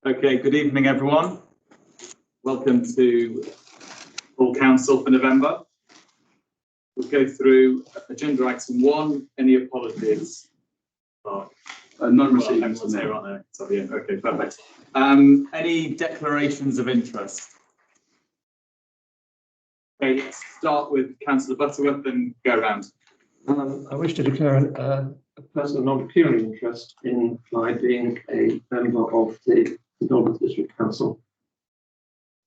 Okay, good evening, everyone. Welcome to full council for November. We'll go through agenda item 1. Any apologies? None received. Everyone's here, aren't they? So, yeah, okay, perfect. Any declarations of interest? Okay, let's start with Councillor Butterworth and go around. I wish to declare a personal non-pecuniary interest in my being a member of the Northern District Council.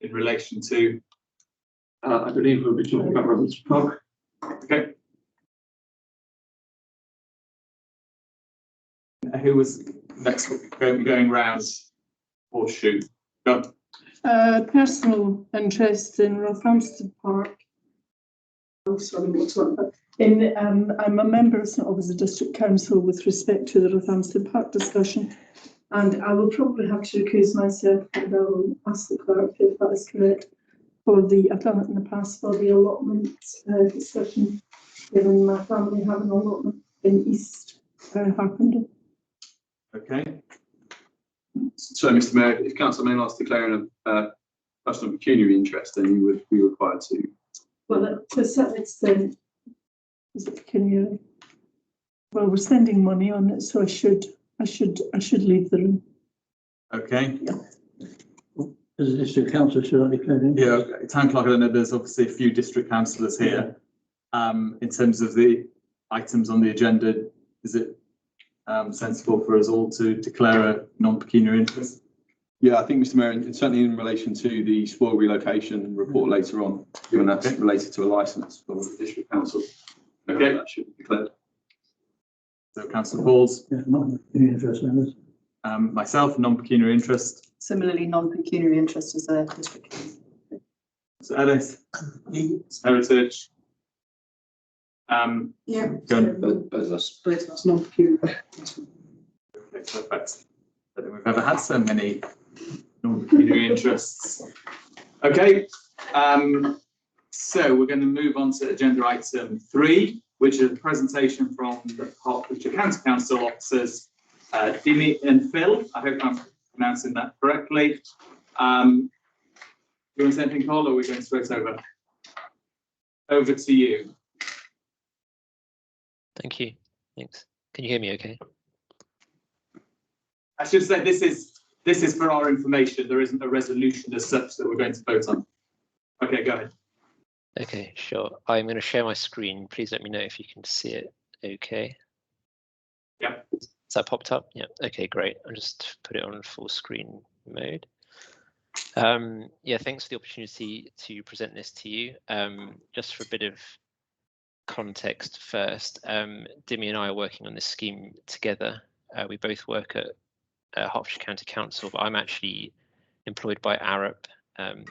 In relation to? I believe we'll be talking about Roberts Park. Okay. Who was next going round? Horseshoe. Go. Personal interest in Rothamsted Park. Oh, sorry, what's that? I'm a member of St Albans District Council with respect to the Rothamsted Park discussion, and I will probably have to recuse myself, and I will ask the clerk if that is correct. I've done it in the past for the allotment discussion, given my family have an allotment in East Harpenden. Okay. So, Mr. Mayor, if Council Main is declaring a personal pecuniary interest, then you would be required to. Well, to a certain extent, is it pecuniary? Well, we're spending money on it, so I should leave the room. Okay. Yeah. As a district councillor, should I declare it? Yeah, Town Clerk, I know there's obviously a few district councillors here. In terms of the items on the agenda, is it sensible for us all to declare a non-pecuniary interest? Yeah, I think, Mr. Mayor, certainly in relation to the spoil relocation report later on, given that's related to a licence for the district council. Okay, that should be declared. So, Councillor Pauls. Yeah, non-pecuniary interest, members. Myself, non-pecuniary interest. Similarly, non-pecuniary interest as a district council. So, Ellis. Heritage. Yeah. Both that's non-pecuniary. Okay, perfect. I don't think we've ever had so many non-pecuniary interests. Okay, so we're going to move on to agenda item 3, which is a presentation from the Hertfordshire County Council officers, Dimi and Phil. I hope I'm pronouncing that correctly. Do you want to say anything, Cole, or are we going straight over? Over to you. Thank you. Thanks. Can you hear me okay? I should say this is for our information. There isn't a resolution as such that we're going to vote on. Okay, go ahead. Okay, sure. I'm going to share my screen. Please let me know if you can see it okay. Yeah. Is that popped up? Yeah. Okay, great. I'll just put it on full screen mode. Yeah, thanks for the opportunity to present this to you. Just for a bit of context first, Dimi and I are working on this scheme together. We both work at Hertfordshire County Council, but I'm actually employed by Arup, an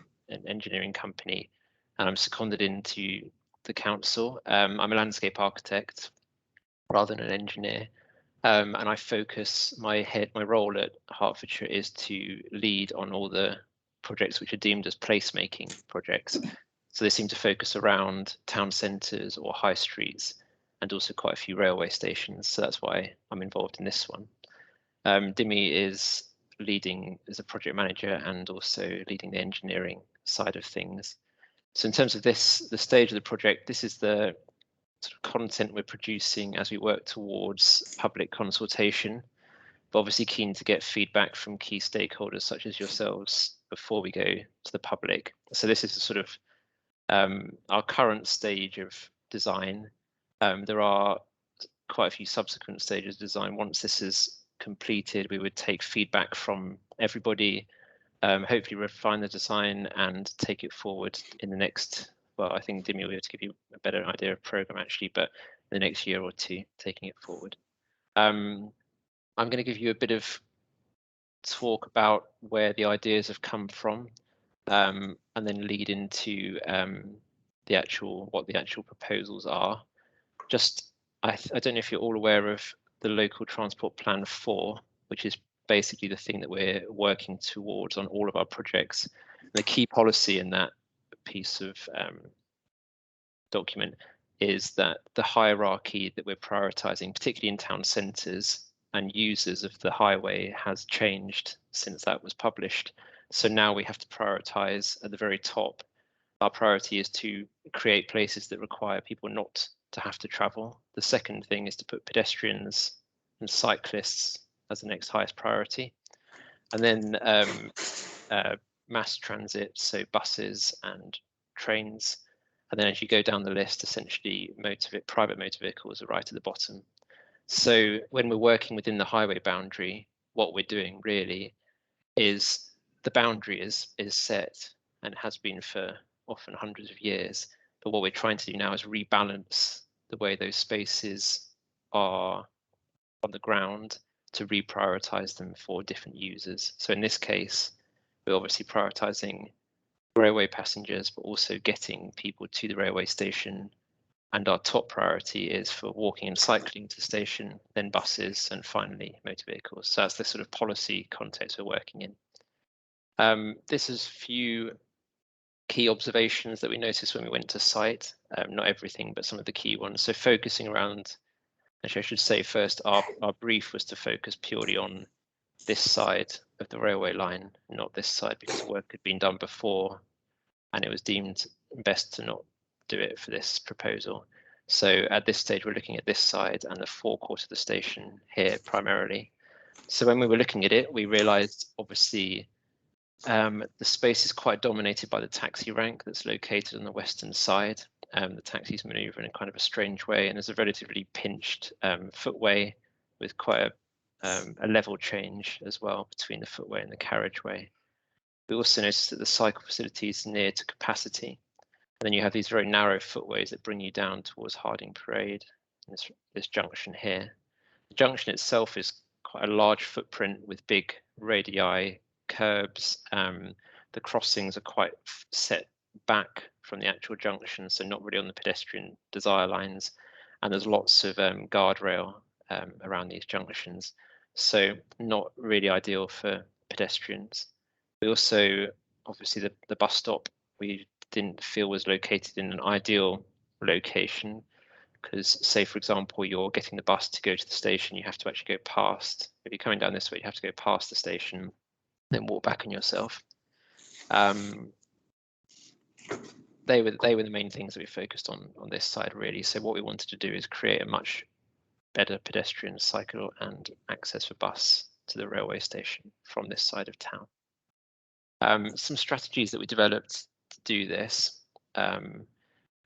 engineering company, and I'm seconded into the council. I'm a landscape architect rather than an engineer, and I focus my role at Hertfordshire is to lead on all the projects which are deemed as placemaking projects. So they seem to focus around town centres or high streets, and also quite a few railway stations. So that's why I'm involved in this one. Dimi is leading as a project manager and also leading the engineering side of things. So in terms of the stage of the project, this is the sort of content we're producing as we work towards public consultation, but obviously keen to get feedback from key stakeholders such as yourselves before we go to the public. So this is the sort of our current stage of design. There are quite a few subsequent stages of design. Once this is completed, we would take feedback from everybody, hopefully refine the design and take it forward in the next, well, I think Dimi will be able to give you a better idea of program actually, but in the next year or two, taking it forward. I'm going to give you a bit of talk about where the ideas have come from, and then lead into what the actual proposals are. Just, I don't know if you're all aware of the Local Transport Plan 4, which is basically the thing that we're working towards on all of our projects. And the key policy in that piece of document is that the hierarchy that we're prioritising, particularly in town centres and users of the highway, has changed since that was published. So now we have to prioritise at the very top. Our priority is to create places that require people not to have to travel. The second thing is to put pedestrians and cyclists as the next highest priority. And then mass transit, so buses and trains. And then as you go down the list, essentially private motor vehicles are right at the bottom. So when we're working within the highway boundary, what we're doing really is the boundary is set and has been for often hundreds of years. But what we're trying to do now is rebalance the way those spaces are on the ground to reprioritize them for different users. So in this case, we're obviously prioritizing railway passengers, but also getting people to the railway station. And our top priority is for walking and cycling to the station, then buses, and finally motor vehicles. So that's the sort of policy context we're working in. This is few key observations that we noticed when we went to site. Not everything, but some of the key ones. So focusing around, actually I should say first, our brief was to focus purely on this side of the railway line, not this side, because work had been done before and it was deemed best to not do it for this proposal. So at this stage, we're looking at this side and the forecourt of the station here primarily. So when we were looking at it, we realized obviously the space is quite dominated by the taxi rank that's located on the western side. The taxis maneuver in a kind of a strange way, and there's a relatively pinched footway with quite a level change as well between the footway and the carriageway. We also noticed that the cycle facility is near to capacity. And then you have these very narrow footways that bring you down towards Harding Parade, this junction here. The junction itself is quite a large footprint with big radii, curbs. The crossings are quite set back from the actual junction, so not really on the pedestrian desire lines. And there's lots of guardrail around these junctions, so not really ideal for pedestrians. We also, obviously the bus stop, we didn't feel was located in an ideal location, because say for example you're getting the bus to go to the station, you have to actually go past, if you're coming down this way, you have to go past the station, then walk back on yourself. They were the main things that we focused on this side really. So what we wanted to do is create a much better pedestrian, cycle and access for bus to the railway station from this side of town. Some strategies that we developed to do this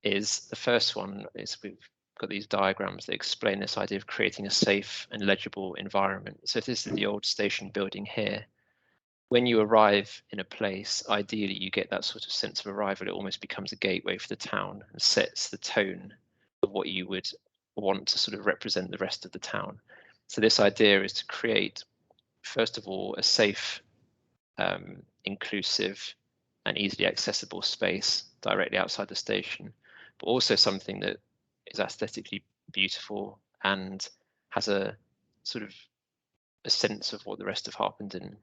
is, the first one is we've got these diagrams that explain this idea of creating a safe and legible environment. So if this is the old station building here, when you arrive in a place, ideally you get that sort of sense of arrival. It almost becomes a gateway for the town and sets the tone of what you would want to sort of represent the rest of the town. So this idea is to create, first of all, a safe, inclusive and easily accessible space directly outside the station, but also something that is aesthetically beautiful and has a sort of a sense of what the rest of Harpenden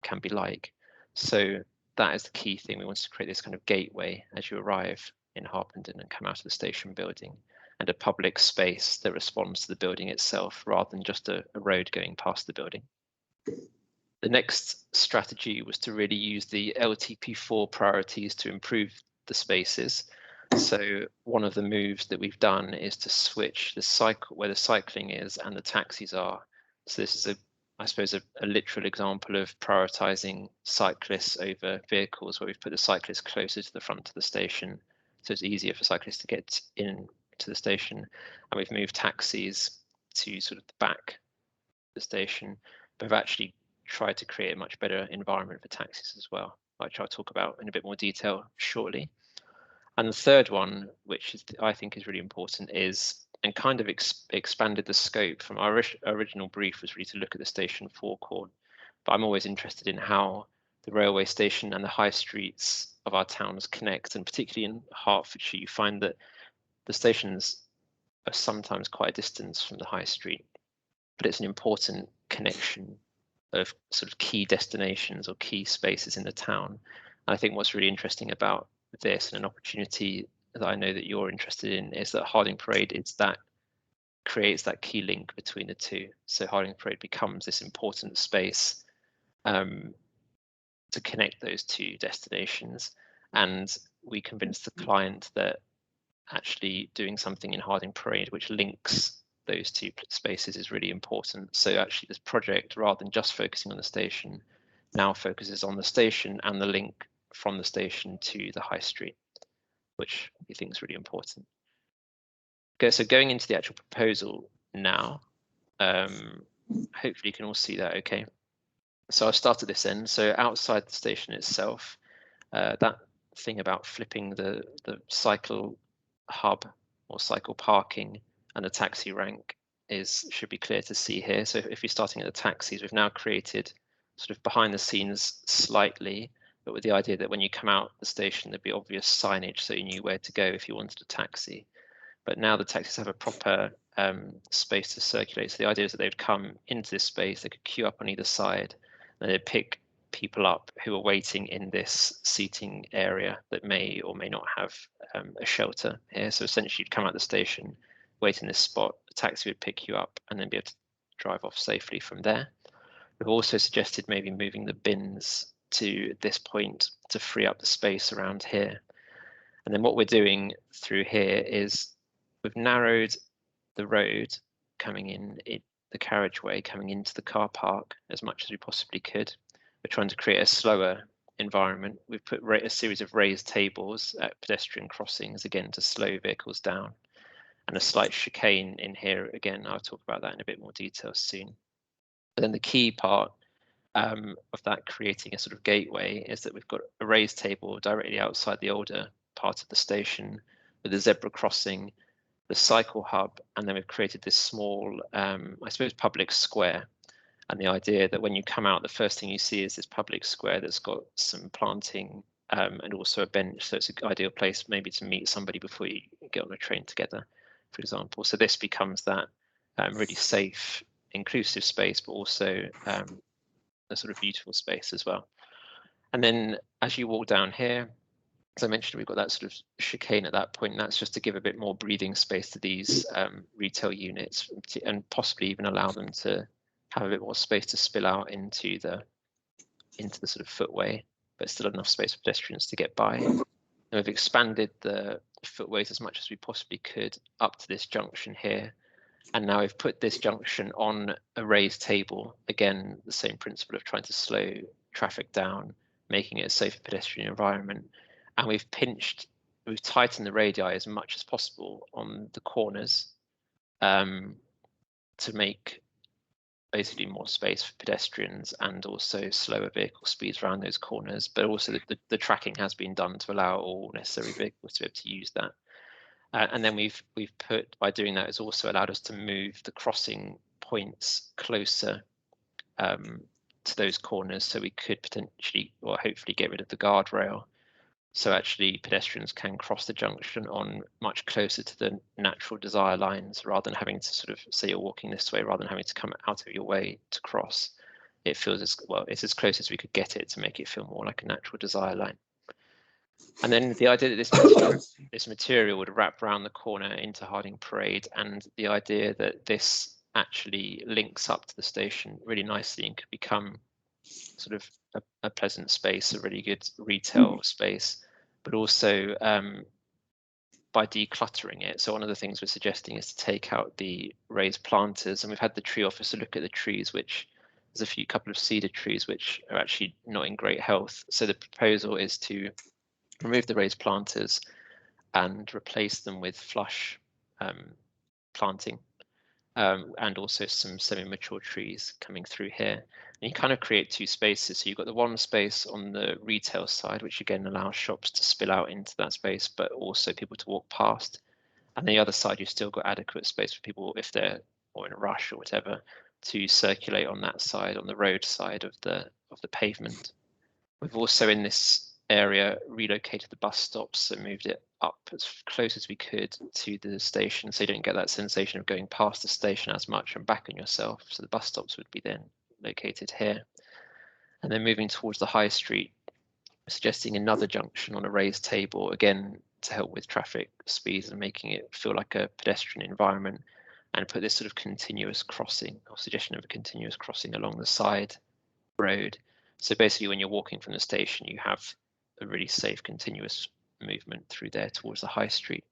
can be like. So that is the key thing. We wanted to create this kind of gateway as you arrive in Harpenden and come out of the station building, and a public space that responds to the building itself rather than just a road going past the building. The next strategy was to really use the LTP4 priorities to improve the spaces. So one of the moves that we've done is to switch the cycle where the cycling is and the taxis are. So this is I suppose a literal example of prioritizing cyclists over vehicles, where we've put the cyclists closer to the front of the station, so it's easier for cyclists to get in to the station. And we've moved taxis to sort of the back of the station, but we've actually tried to create a much better environment for taxis as well, which I'll talk about in a bit more detail shortly. And the third one, which is, I think is really important, is, and kind of expanded the scope from our original brief, was really to look at the station forecourt. But I'm always interested in how the railway station and the high streets of our towns connect, and particularly in Hertfordshire, you find that the stations are sometimes quite a distance from the high street, but it's an important connection of sort of key destinations or key spaces in the town. And I think what's really interesting about this, and an opportunity that I know that you're interested in is that Harding Parade creates that key link between the two. So Harding Parade becomes this important space to connect those two destinations. And we convinced the client that actually doing something in Harding Parade which links those two spaces is really important. So actually this project, rather than just focusing on the station, now focuses on the station and the link from the station to the high street, which we think is really important. Okay, so going into the actual proposal now, hopefully you can all see that okay. So I'll start at this end. So outside the station itself, that thing about flipping the cycle hub or cycle parking and the taxi rank should be clear to see here. So if you're starting at the taxis, we've now created sort of behind the scenes slightly, but with the idea that when you come out the station, there'd be obvious signage so you knew where to go if you wanted a taxi. But now the taxis have a proper space to circulate. So the idea is that they'd come into this space, they could queue up on either side, and they'd pick people up who are waiting in this seating area that may or may not have a shelter here. So essentially you'd come out the station, wait in this spot, a taxi would pick you up and then be able to drive off safely from there. We've also suggested maybe moving the bins to this point to free up the space around here. And then what we're doing through here is we've narrowed the road coming in, the carriageway coming into the car park as much as we possibly could. We're trying to create a slower environment. We've put a series of raised tables at pedestrian crossings, again, to slow vehicles down, and a slight chicane in here. Again, I'll talk about that in a bit more detail soon. But then the key part of that creating a sort of gateway is that we've got a raised table directly outside the older part of the station with a zebra crossing, the cycle hub, and then we've created this small, I suppose, public square. And the idea that when you come out, the first thing you see is this public square that's got some planting and also a bench. So it's an ideal place maybe to meet somebody before you get on a train together, for example. So this becomes that really safe, inclusive space, but also a sort of beautiful space as well. And then as you walk down here, as I mentioned, we've got that sort of chicane at that point, and that's just to give a bit more breathing space to these retail units and possibly even allow them to have a bit more space to spill out into the sort of footway, but still enough space for pedestrians to get by. And we've expanded the footways as much as we possibly could up to this junction here. And now we've put this junction on a raised table. Again, the same principle of trying to slow traffic down, making it a safer pedestrian environment. And we've tightened the radii as much as possible on the corners to make basically more space for pedestrians and also slower vehicle speeds around those corners. But also the tracking has been done to allow all necessary vehicles to be able to use that. And then we've put, by doing that, it's also allowed us to move the crossing points closer to those corners, so we could potentially or hopefully get rid of the guardrail. So actually pedestrians can cross the junction on much closer to the natural desire lines rather than having to sort of say you're walking this way, rather than having to come out of your way to cross. It feels as well, it's as close as we could get it to make it feel more like a natural desire line. And then the idea that this material would wrap around the corner into Harding Parade, and the idea that this actually links up to the station really nicely and could become sort of a pleasant space, a really good retail space, but also by decluttering it. So one of the things we're suggesting is to take out the raised planters, and we've had the tree officer look at the trees, which there's a couple of cedar trees which are actually not in great health. So the proposal is to remove the raised planters and replace them with flush planting, and also some semi-mature trees coming through here. And you kind of create two spaces. So you've got the one space on the retail side, which again allows shops to spill out into that space, but also people to walk past. And the other side, you've still got adequate space for people, if they're or in a rush or whatever, to circulate on that side, on the road side of the pavement. We've also in this area relocated the bus stops, so moved it up as close as we could to the station, so you don't get that sensation of going past the station as much and back on yourself. So the bus stops would be then located here. And then moving towards the high street, suggesting another junction on a raised table, again to help with traffic speeds and making it feel like a pedestrian environment, and put this sort of continuous crossing, or suggestion of a continuous crossing along the side road. So basically, when you're walking from the station, you have a really safe continuous movement through there towards the high street.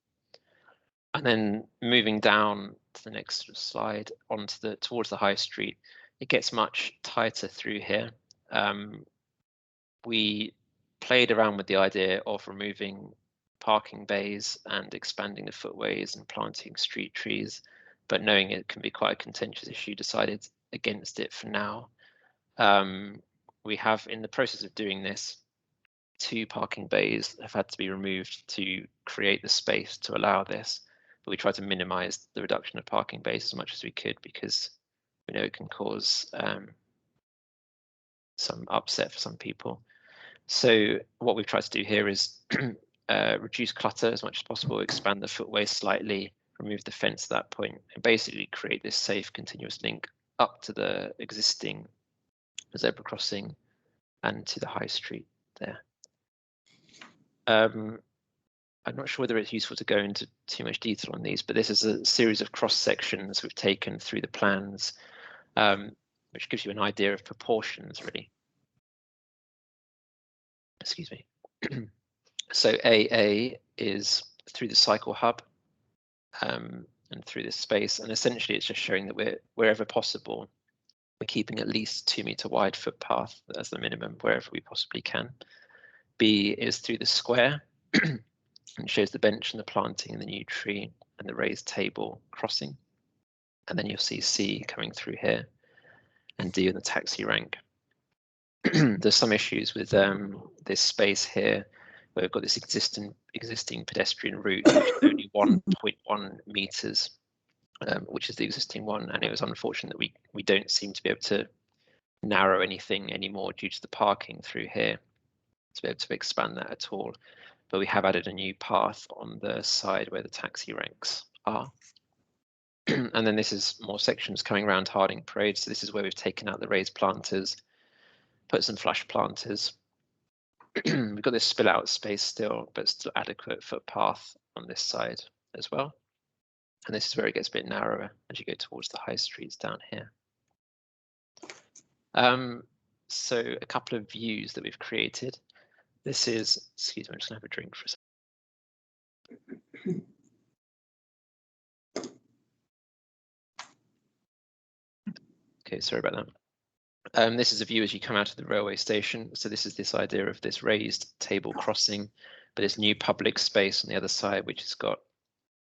And then moving down to the next sort of slide onto towards the high street, it gets much tighter through here. We played around with the idea of removing parking bays and expanding the footways and planting street trees, but knowing it can be quite a contentious issue, decided against it for now. We have, in the process of doing this, 2 parking bays have had to be removed to create the space to allow this, but we try to minimize the reduction of parking bays as much as we could, because we know it can cause some upset for some people. So what we've tried to do here is reduce clutter as much as possible, expand the footway slightly, remove the fence at that point, and basically create this safe continuous link up to the existing zebra crossing and to the high street there. I'm not sure whether it's useful to go into too much detail on these, but this is a series of cross sections we've taken through the plans, which gives you an idea of proportions, really. Excuse me. So AA is through the cycle hub and through this space, and essentially it's just showing that we're, wherever possible, we're keeping at least 2 meter wide footpath as the minimum wherever we possibly can. B is through the square and shows the bench and the planting and the new tree and the raised table crossing. And then you'll see C coming through here, and D in the taxi rank. There's some issues with this space here, where we've got this existing pedestrian route, which is only 1.1 meters, which is the existing one, and it was unfortunate that we don't seem to be able to narrow anything anymore due to the parking through here to be able to expand that at all. But we have added a new path on the side where the taxi ranks are. And then this is more sections coming around Harding Parade. So this is where we've taken out the raised planters, put some flush planters. We've got this spill out space still, but still adequate footpath on this side as well. And this is where it gets a bit narrower as you go towards the high streets down here. So a couple of views that we've created. This is, excuse me, I'm just gonna have a drink for a second. Okay, sorry about that. This is a view as you come out of the railway station. So this is this idea of this raised table crossing, but this new public space on the other side, which has got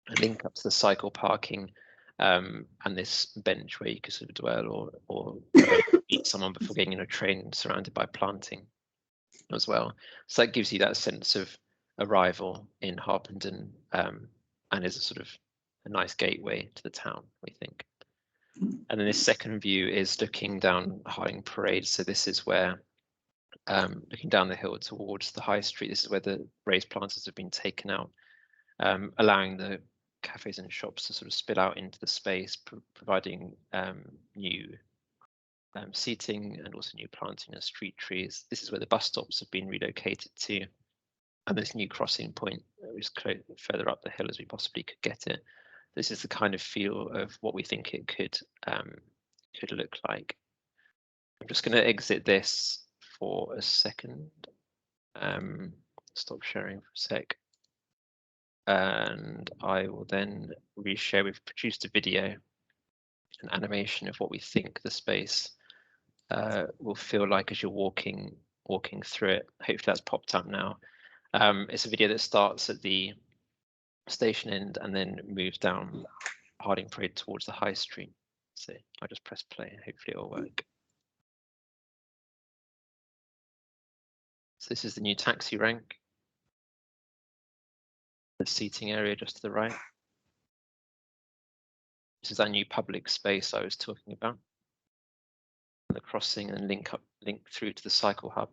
a link up to the cycle parking and this bench where you can sort of dwell or meet someone before getting in a train, surrounded by planting as well. So that gives you that sense of arrival in Harpenden, and is a sort of a nice gateway to the town, we think. And then this second view is looking down Harding Parade. So this is where, looking down the hill towards the high street, this is where the raised planters have been taken out, allowing the cafes and shops to sort of spill out into the space, providing new seating and also new planting and street trees. This is where the bus stops have been relocated to, and this new crossing point is further up the hill as we possibly could get it. This is the kind of feel of what we think it could look like. I'm just going to exit this for a second. Stop sharing for a sec. And I will then reshare. We've produced a video, an animation of what we think the space will feel like as you're walking through it. Hopefully that's popped up now. It's a video that starts at the station end and then moves down Harding Parade towards the high street. So I just press play and hopefully it will work. So this is the new taxi rank. The seating area just to the right. This is that new public space I was talking about. The crossing and link through to the cycle hub.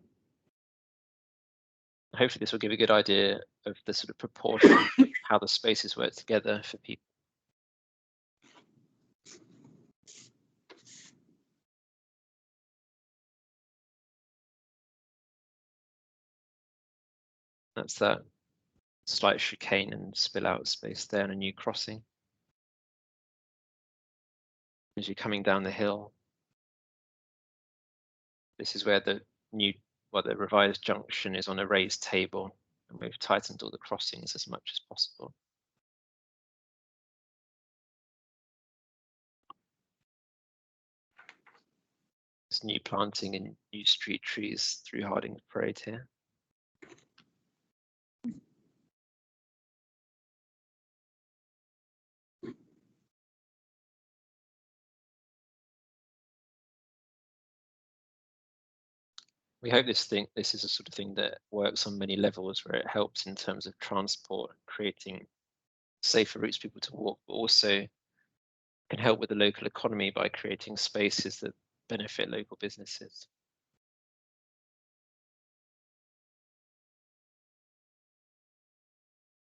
Hopefully this will give a good idea of the sort of proportion of how the spaces work together for people. That's that slight chicane and spill out space there and a new crossing. As you're coming down the hill, this is where the the revised junction is on a raised table, and we've tightened all the crossings as much as possible. There's new planting and new street trees through Harding Parade here. We hope this is a sort of thing that works on many levels, where it helps in terms of transport, creating safer routes for people to walk, but also can help with the local economy by creating spaces that benefit local businesses.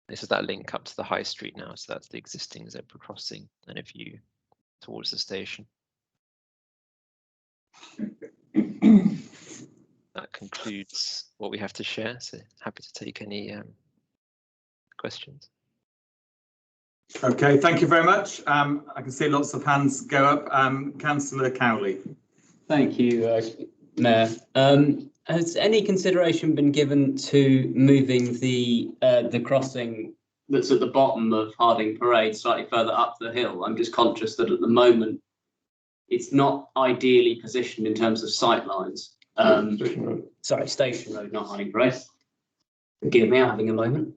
This is that link up to the high street now, so that's the existing zebra crossing and a view towards the station. That concludes what we have to share, so happy to take any questions. Okay, thank you very much. I can see lots of hands go up. Councillor Cowley. Thank you, Mayor. Has any consideration been given to moving the crossing that's at the bottom of Harding Parade slightly further up the hill? I'm just conscious that at the moment it's not ideally positioned in terms of sight lines. Station Road. Sorry, Station Road, not Harding Parade. Forgive me, I'm having a moment.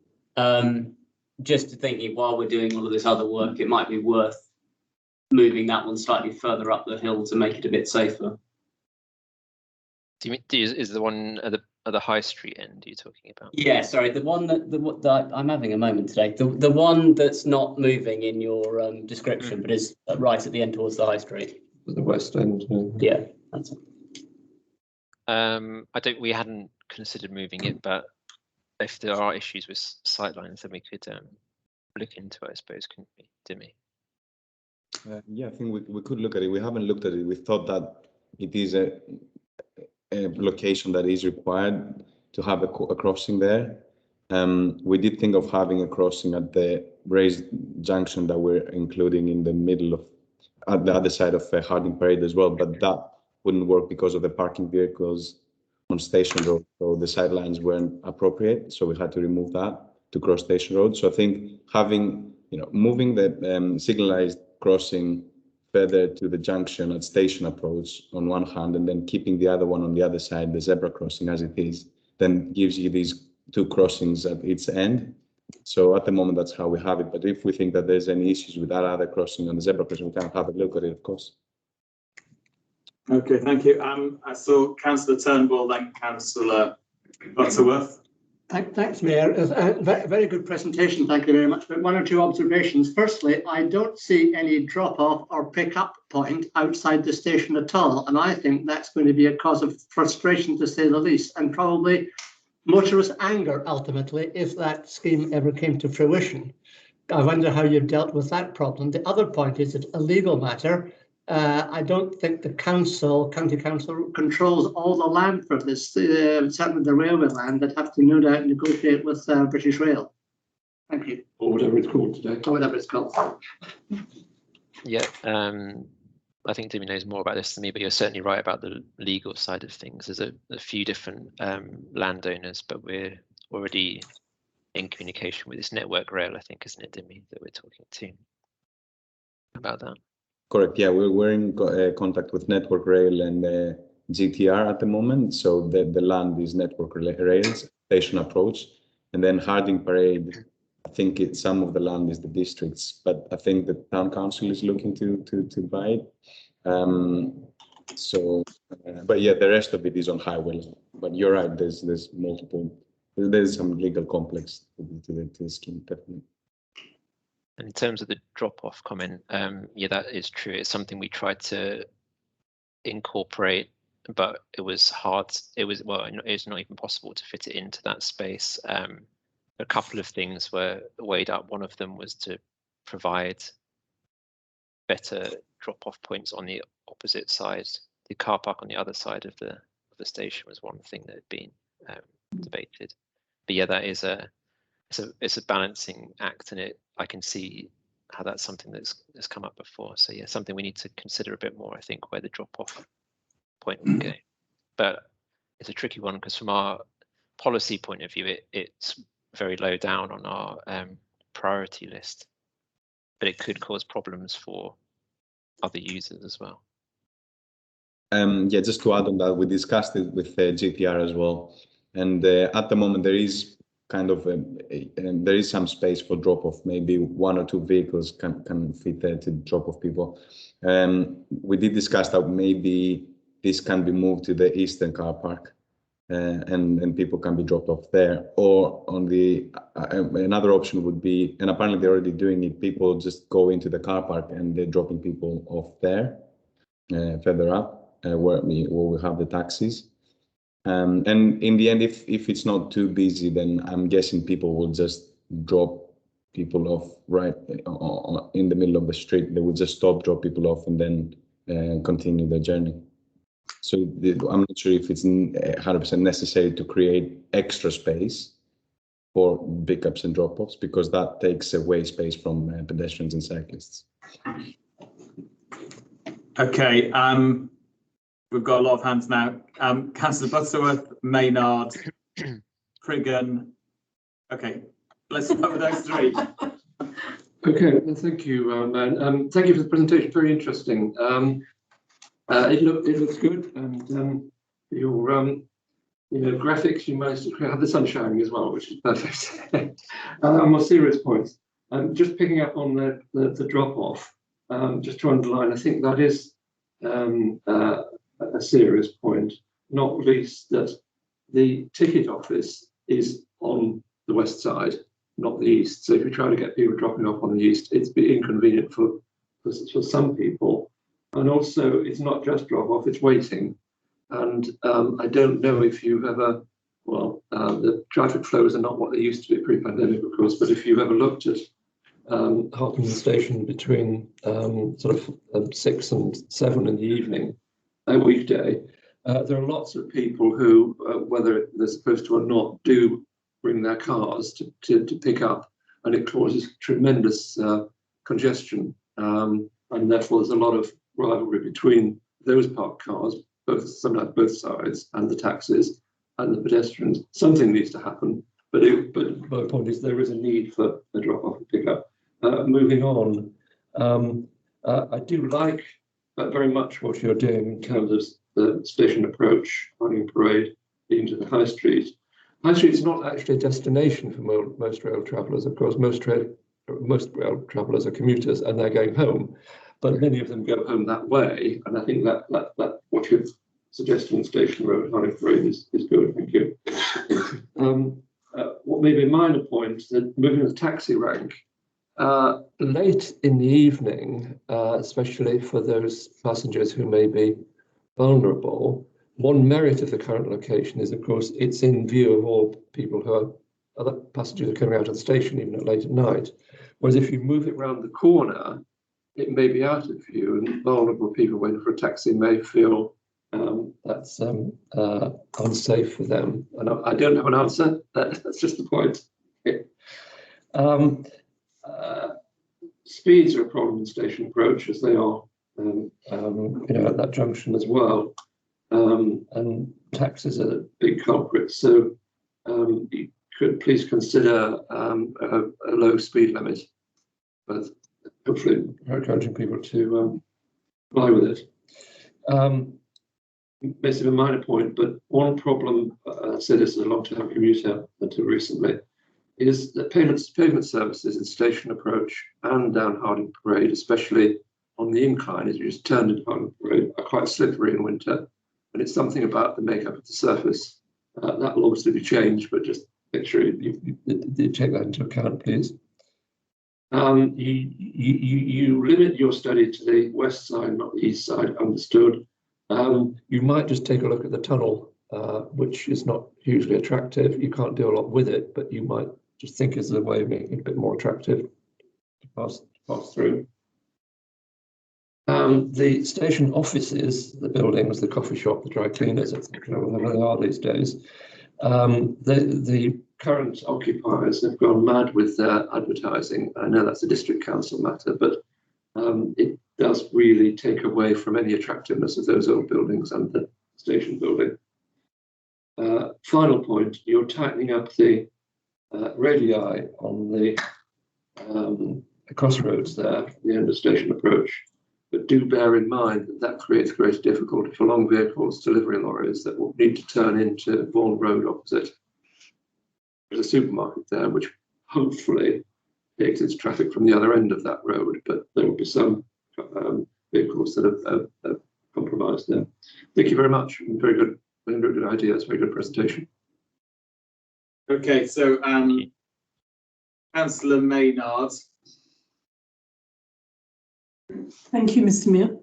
Just thinking while we're doing all of this other work, it might be worth moving that one slightly further up the hill to make it a bit safer. Do you mean is the one at the high street end you're talking about? Yeah, sorry, the one that I'm having a moment today. The one that's not moving in your description, but is right at the end towards the high street. The west end. Yeah, that's it. We hadn't considered moving it, but if there are issues with sightlines, then we could look into it, I suppose, couldn't we, Dimmy? Yeah, I think we could look at it. We haven't looked at it. We thought that it is a location that is required to have a crossing there. We did think of having a crossing at the raised junction that we're including in the middle of, at the other side of Harding Parade as well, but that wouldn't work because of the parking vehicles on Station Road. So the sidelines weren't appropriate, so we had to remove that to cross Station Road. So I think having, moving the signalized crossing further to the junction at Station Approach on one hand, and then keeping the other one on the other side, the zebra crossing as it is, then gives you these two crossings at its end. So at the moment, that's how we have it. But if we think that there's any issues with that other crossing on the zebra crossing, we can have a look at it, of course. Okay, thank you. I saw Councillor Turnbull, then Councillor Butterworth. Thanks, Mayor. Very good presentation. Thank you very much. But one or two observations. Firstly, I don't see any drop-off or pick-up point outside the station at all. And I think that's going to be a cause of frustration, to say the least, and probably motorist anger, ultimately, if that scheme ever came to fruition. I wonder how you've dealt with that problem. The other point is it's a legal matter. I don't think the county council controls all the land for this, certainly the railway land, that have to no doubt negotiate with British Rail. Thank you. Or whatever it's called today. Or whatever it's called. Yeah, I think Dimmy knows more about this than me, but you're certainly right about the legal side of things. There's a few different landowners, but we're already in communication with this Network Rail, I think, isn't it, Dimmy, that we're talking to about that? Correct. Yeah, we're in contact with Network Rail and GTR at the moment. So the land is Network Rail's Station Approach, and then Harding Parade. I think some of the land is the district's, but I think the town council is looking to buy it. But yeah, the rest of it is on highway. But you're right. There's multiple. There's some legal complex to the scheme, definitely. And in terms of the drop-off comment, yeah, that is true. It's something we tried to incorporate, but it was hard. It's not even possible to fit it into that space. A couple of things were weighed up. One of them was to provide better drop-off points on the opposite side. The car park on the other side of the station was one thing that had been debated. But yeah, that is a it's a balancing act, and I can see how that's something that's come up before. So yeah, something we need to consider a bit more, I think, where the drop-off point would go. But it's a tricky one because from our policy point of view, it's very low down on our priority list, but it could cause problems for other users as well. Yeah, just to add on that, we discussed it with GPR as well, and at the moment there is kind of there is some space for drop-off. Maybe 1 or 2 vehicles can fit there to drop off people. We did discuss that maybe this can be moved to the eastern car park, and people can be dropped off there. Or on the another option would be, and apparently they're already doing it, people just go into the car park and they're dropping people off there, further up. Where we have the taxis, and in the end, if it's not too busy, then I'm guessing people will just drop people off right in the middle of the street. They would just stop, drop people off, and then continue their journey. So I'm not sure if it's 100% necessary to create extra space for pickups and drop-offs, because that takes away space from pedestrians and cyclists. Okay. We've got a lot of hands now. Councillor Butterworth, Maynard, Priggen. Okay, let's start with those 3. Okay, well, thank you, man. Thank you for the presentation. Very interesting. It looks good, and your graphics, you managed to have the sun shining as well, which is perfect. On more serious points, just picking up on the drop off. Just to underline, I think that is a serious point, not least that the ticket office is on the west side, not the east. So if you try to get people dropping off on the east, it's be inconvenient for some people. And also, it's not just drop off, it's waiting. And I don't know if you've ever, the traffic flows are not what they used to be pre-pandemic, of course, but if you've ever looked at Harpenden Station between sort of 6 and 7 in the evening, a weekday, there are lots of people who, whether they're supposed to or not, do bring their cars to pick up, and it causes tremendous congestion. And therefore, there's a lot of rivalry between those parked cars, sometimes both sides, and the taxis and the pedestrians. Something needs to happen, but my point is there is a need for a drop-off and pick-up. Moving on, I do like very much what you're doing in terms of the station approach, Harding Parade, into the High Street. High Street is not actually a destination for most rail travellers. Of course, most rail travellers are commuters and they're going home, but many of them go home that way. And I think that what you're suggesting on Station Road, Harding Parade is good. Thank you. What may be a minor point, that moving the taxi rank, late in the evening, especially for those passengers who may be vulnerable, one merit of the current location is, of course, it's in view of all people who are other passengers who are coming out of the station, even at late at night. Whereas if you move it round the corner, it may be out of view, and vulnerable people waiting for a taxi may feel that's unsafe for them. And I don't have an answer. That's just the point. Speeds are a problem in station approach, as they are at that junction as well. And taxis are the big culprits. So you could please consider a low speed limit, but hopefully encouraging people to comply with it. Basically a minor point, but one problem, I said this as a long-term commuter until recently, is that pavement services in station approach and down Harding Parade, especially on the incline as you just turn into Harding Parade, are quite slippery in winter. And it's something about the makeup of the surface. That will obviously be changed, but just make sure you take that into account, please. You limit your study to the west side, not the east side, understood. You might just take a look at the tunnel, which is not hugely attractive. You can't do a lot with it, but you might just think is a way of making it a bit more attractive to pass through. The station offices, the buildings, the coffee shop, the dry cleaners, etc., whatever they are these days, The current occupiers have gone mad with their advertising. I know that's a district council matter, but it does really take away from any attractiveness of those old buildings and the station building. Final point, you're tightening up the radii on the crossroads there, the end of station approach. But do bear in mind that that creates greater difficulty for long vehicles, delivery lorries that will need to turn into Vaughan Road opposite. There's a supermarket there, which hopefully takes its traffic from the other end of that road, but there will be some vehicles that are compromised there. Thank you very much. Very good ideas, very good presentation. Okay, so Councillor Maynard. Thank you, Mr. Mayor.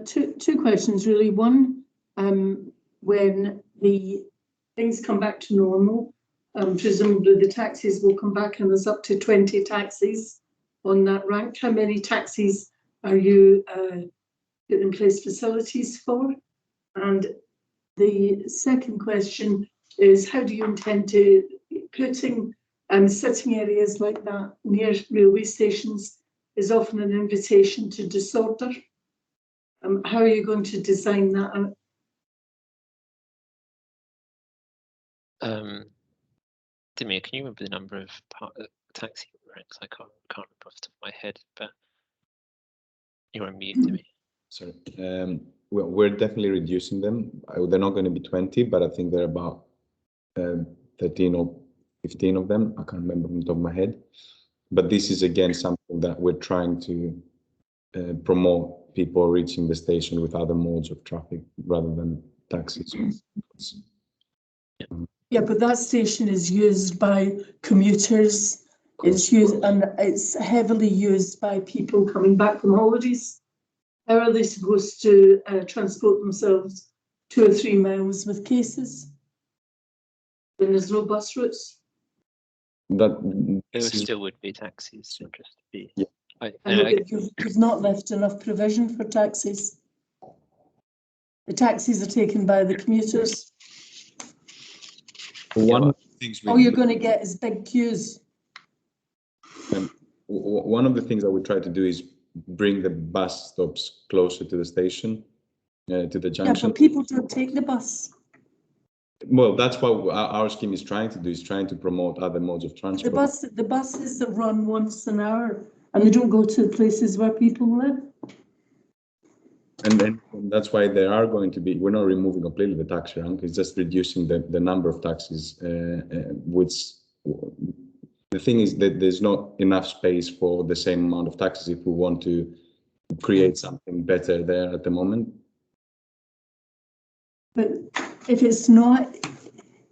Two questions really. One, when the things come back to normal, presumably the taxis will come back, and there's up to 20 taxis on that rank. How many taxis are you putting in place facilities for? And the second question is, how do you intend to putting sitting areas like that near railway stations is often an invitation to disorder. How are you going to design that out? Dimir, can you remember the number of taxi ranks? I can't remember off the top of my head, but you're on mute, Dimir. Sorry. We're definitely reducing them. They're not going to be 20, but I think there are about 13 or 15 of them. I can't remember from the top of my head. But this is again something that we're trying to promote people reaching the station with other modes of traffic rather than taxis. Yeah, but that station is used by commuters. It's used, and it's heavily used by people coming back from holidays. How are they supposed to transport themselves 2 or 3 miles with cases when there's no bus routes? There still would be taxis, so just to be. Yeah. You've not left enough provision for taxis. The taxis are taken by the commuters. One of the things all you're going to get is big queues. One of the things that we try to do is bring the bus stops closer to the station, to the junction. Yeah, but people don't take the bus. Well, that's what our scheme is trying to do, is trying to promote other modes of transport. The buses that run once an hour and they don't go to the places where people live. And then that's why there are going to be, we're not removing completely the taxi rank, it's just reducing the number of taxis, which the thing is that there's not enough space for the same amount of taxis if we want to create something better there at the moment. But if it's not,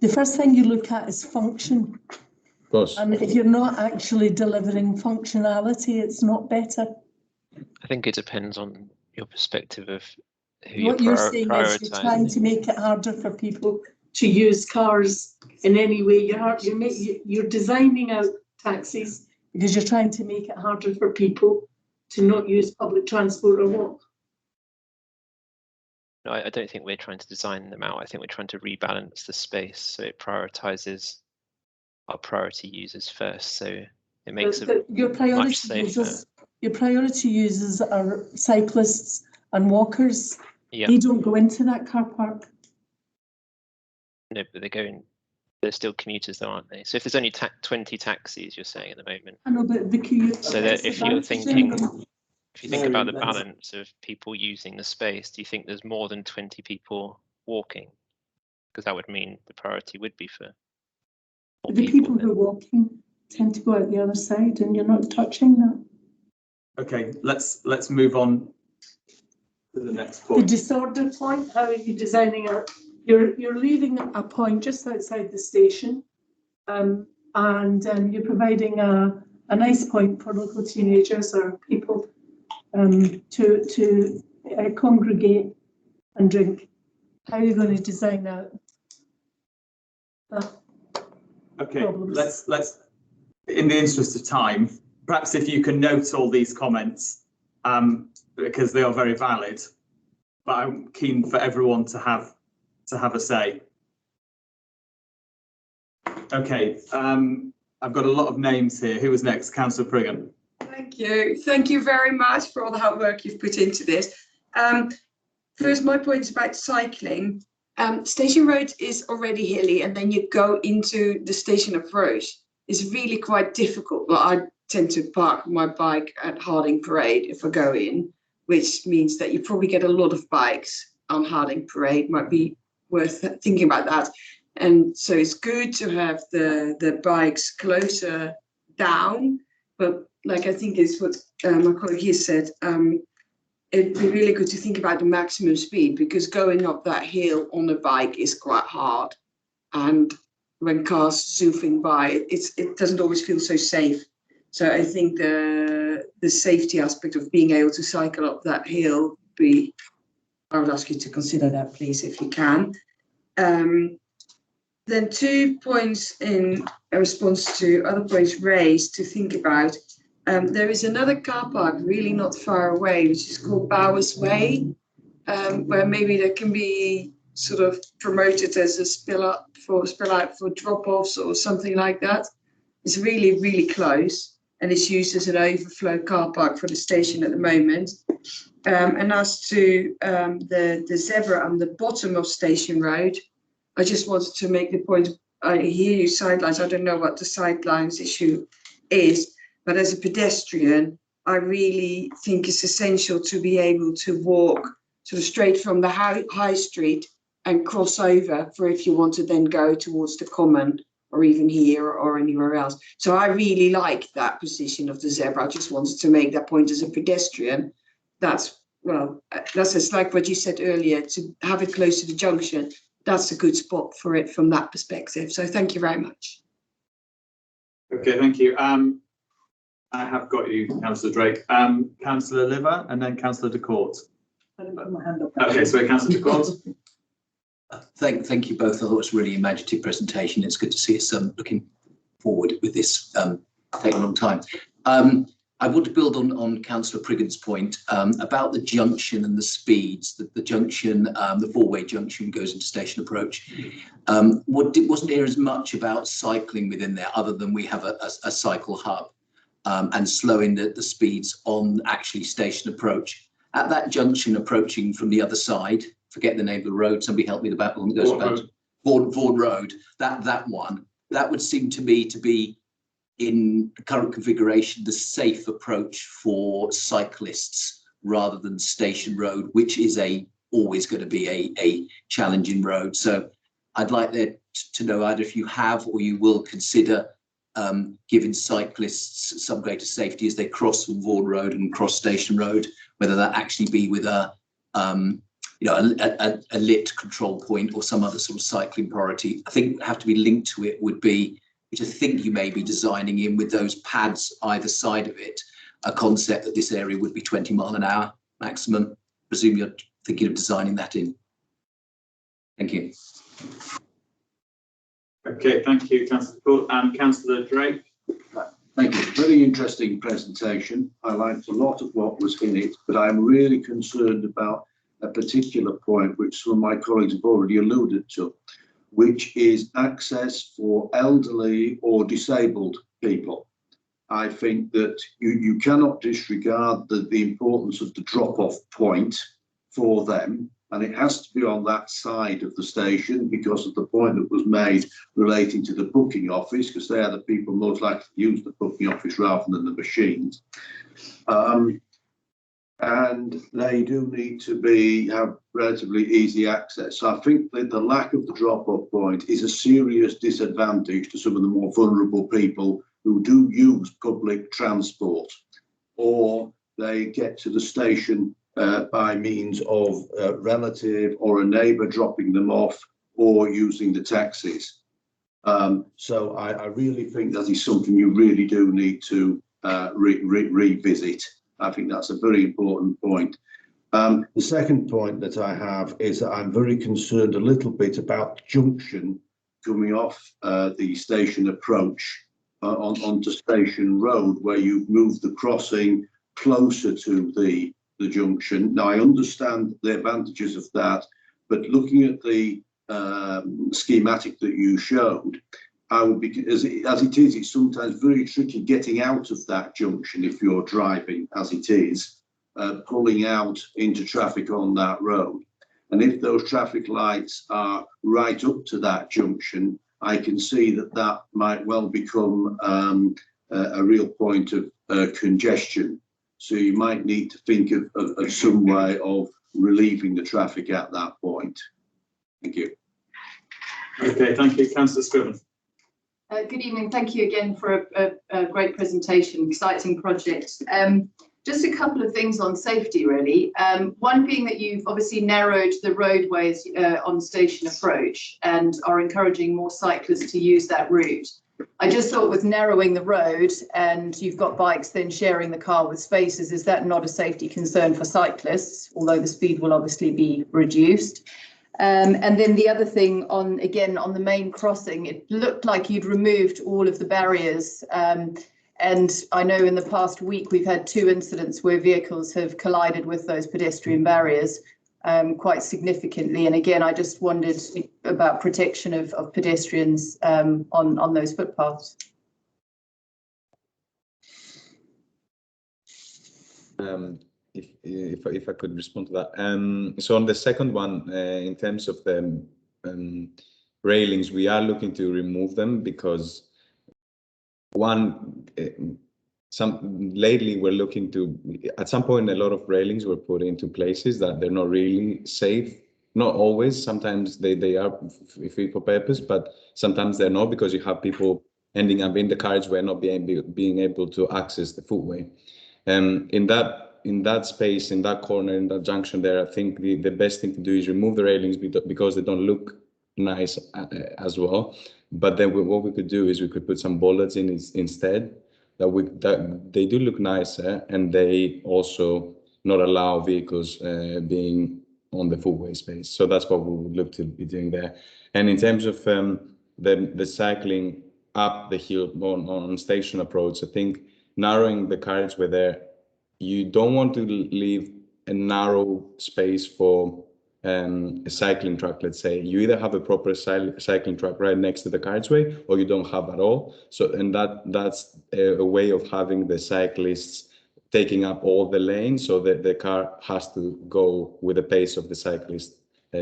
the first thing you look at is function. Of course. And if you're not actually delivering functionality, it's not better. I think it depends on your perspective of who what you're saying is you're trying to make it harder for people to use cars in any way. You're designing out taxis because you're trying to make it harder for people to not use public transport or walk. No, I don't think we're trying to design them out. I think we're trying to rebalance the space so it prioritizes our priority users first. So it makes it much safer. Your priority users are cyclists and walkers. Yeah. They don't go into that car park. No, but they're still commuters though, aren't they? So if there's only 20 taxis, you're saying at the moment. I know, but the commute. So that if you think about the balance of people using the space, do you think there's more than 20 people walking? Because that would mean the priority would be for the people who are walking tend to go out the other side, and you're not touching that. Okay, let's move on to the next point. The disorder point. How are you designing it? You're leaving a point just outside the station, and you're providing a nice point for local teenagers or people to congregate and drink. How are you going to design that? Okay, problems? let's in the interest of time, perhaps if you can note all these comments, because they are very valid, but I'm keen for everyone to have a say. Okay, I've got a lot of names here. Who was next? Councillor Priggen. Thank you. Thank you very much for all the hard work you've put into this. First, my point is about cycling. Station Road is already hilly, and then you go into the station approach. It's really quite difficult. Well, I tend to park my bike at Harding Parade if I go in, which means that you probably get a lot of bikes on Harding Parade. Might be worth thinking about that. And so it's good to have the bikes closer down, but like I think is what my colleague here said, it'd be really good to think about the maximum speed, because going up that hill on a bike is quite hard. And when cars zooming by, it doesn't always feel so safe. So I think the safety aspect of being able to cycle up that hill I would ask you to consider that, please, if you can. Then 2 points in response to other points raised to think about. There is another car park really not far away, which is called Bowers Way, where maybe there can be sort of promoted as a spill out for drop-offs or something like that. It's really, really close, and it's used as an overflow car park for the station at the moment. And as to the zebra on the bottom of Station Road, I just wanted to make the point, I hear you sidelines, I don't know what the sidelines issue is, but as a pedestrian, I really think it's essential to be able to walk sort of straight from the high street and cross over for if you want to then go towards the common or even here or anywhere else. So I really like that position of the zebra. I just wanted to make that point as a pedestrian. That's just like what you said earlier, to have it close to the junction. That's a good spot for it from that perspective. So thank you very much. Okay, thank you. I have got you, Councillor Drake. Councillor Liver and then Councillor de Court. Okay, so Councillor de Court. Thank you both. I thought it was really a imaginative presentation. It's good to see us looking forward with this. Taking a long time. I want to build on Councillor Priggen's point about the junction and the speeds. The junction, the four-way junction goes into station approach. Wasn't there as much about cycling within there, other than we have a cycle hub and slowing the speeds on actually station approach. At that junction approaching from the other side, forget the name of the road, somebody help me with that one. Vaughan Road, that one, that would seem to me to be, in current configuration, the safe approach for cyclists rather than Station Road, which is always going to be a challenging road. So I'd like to know either if you have or you will consider giving cyclists some greater safety as they cross from Vaughan Road and cross Station Road, whether that actually be with a lit control point or some other sort of cycling priority. I think have to be linked to it would be, which I think you may be designing in with those pads either side of it, a concept that this area would be 20 mile an hour maximum. Presume you're thinking of designing that in. Thank you. Okay, thank you, Councillor Court. And Councillor Drake. Thank you. Very interesting presentation. I liked a lot of what was in it, but I'm really concerned about a particular point which some of my colleagues have already alluded to, which is access for elderly or disabled people. I think that you cannot disregard the importance of the drop-off point for them, and it has to be on that side of the station because of the point that was made relating to the booking office, because they are the people most likely to use the booking office rather than the machines. And they do need to have relatively easy access. So I think that the lack of the drop-off point is a serious disadvantage to some of the more vulnerable people who do use public transport, or they get to the station by means of a relative or a neighbour dropping them off or using the taxis. So I really think that is something you really do need to revisit. I think that's a very important point. The second point that I have is that I'm very concerned a little bit about the junction coming off the station approach onto Station Road, where you've moved the crossing closer to the junction. Now, I understand the advantages of that, but looking at the schematic that you showed, I would be, as it is, it's sometimes very tricky getting out of that junction if you're driving, as it is, pulling out into traffic on that road. And if those traffic lights are right up to that junction, I can see that that might well become a real point of congestion. So you might need to think of some way of relieving the traffic at that point. Thank you. Okay, thank you. Councillor Scriven. Good evening. Thank you again for a great presentation, exciting project. Just a couple of things on safety, really. One being that you've obviously narrowed the roadways on station approach and are encouraging more cyclists to use that route. I just thought with narrowing the road and you've got bikes then sharing the car with spaces, is that not a safety concern for cyclists, although the speed will obviously be reduced? And then the other thing on the main crossing, it looked like you'd removed all of the barriers. And I know in the past week, we've had 2 incidents where vehicles have collided with those pedestrian barriers quite significantly. And again, I just wondered about protection of pedestrians on those footpaths. If I could respond to that. So on the second one, in terms of the railings, we are looking to remove them because lately we're looking to, at some point, a lot of railings were put into places that they're not really safe. Not always, sometimes they are fit for purpose, but sometimes they're not because you have people ending up in the carriageway not being able to access the footway. In that space, in that corner, in that junction there, I think the best thing to do is remove the railings because they don't look nice as well. But then what we could do is we could put some bollards in instead that they do look nicer, and they also not allow vehicles being on the footway space. So that's what we would look to be doing there. And in terms of the cycling up the hill on station approach, I think narrowing the carriageway there, you don't want to leave a narrow space for a cycling track, let's say. You either have a proper cycling track right next to the carriageway, or you don't have at all. So, and that's a way of having the cyclists taking up all the lanes, so that the car has to go with the pace of the cyclist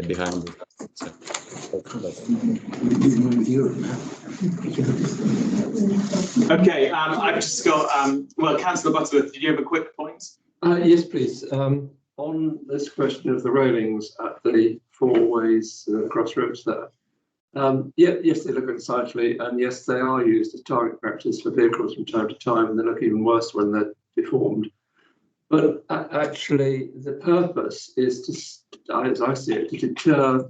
behind it. Okay, I've just got, well, Councillor Butterworth, did you have a quick point? Yes, please. On this question of the railings at the 4 ways crossroads there, yes, they look unsightly, and yes, they are used as target practice for vehicles from time to time, and they look even worse when they're deformed. But actually, the purpose is to, as I see it, to deter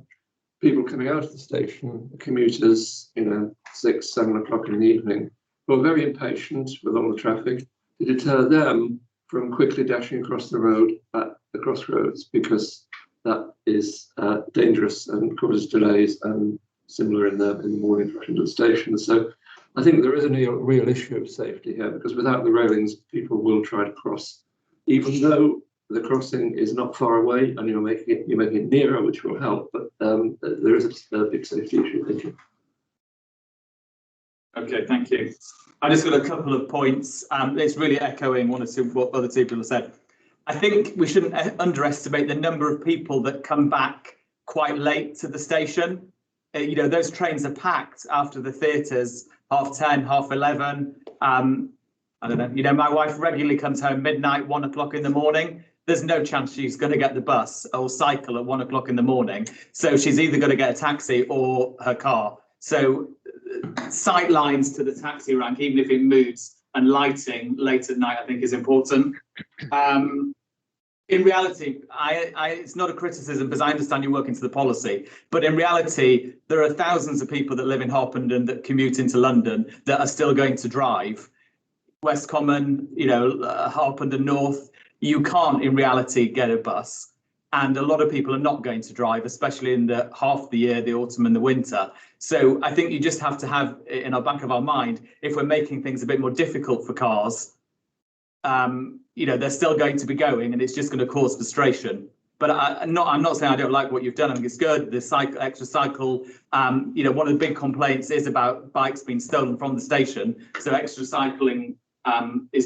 people coming out of the station, commuters, 6, 7 o'clock in the evening, who are very impatient with all the traffic, to deter them from quickly dashing across the road at the crossroads, because that is dangerous and causes delays, and similar in the morning rush into the station. So I think there is a real issue of safety here, because without the railings, people will try to cross, even though the crossing is not far away and you're making it nearer, which will help. But there is a big safety issue. Thank you. Okay, thank you. I just got a couple of points. It's really echoing one or two what other two people have said. I think we shouldn't underestimate the number of people that come back quite late to the station. Those trains are packed after the theatres, 10:30, 11:30. I don't know. My wife regularly comes home midnight, 1 o'clock in the morning. There's no chance she's going to get the bus or cycle at 1 o'clock in the morning. So she's either going to get a taxi or her car. So sight lines to the taxi rank, even if it moves, and lighting late at night, I think is important. In reality, it's not a criticism, because I understand you work into the policy, but in reality, there are thousands of people that live in Harpenden that commute into London that are still going to drive. West Common, Harpenden North, you can't in reality get a bus. And a lot of people are not going to drive, especially in the half the year, the autumn and the winter. So I think you just have to have in our back of our mind, if we're making things a bit more difficult for cars, they're still going to be going, and it's just going to cause frustration. But I'm not saying I don't like what you've done. I think it's good. The extra cycle. You know, one of the big complaints is about bikes being stolen from the station. So extra cycling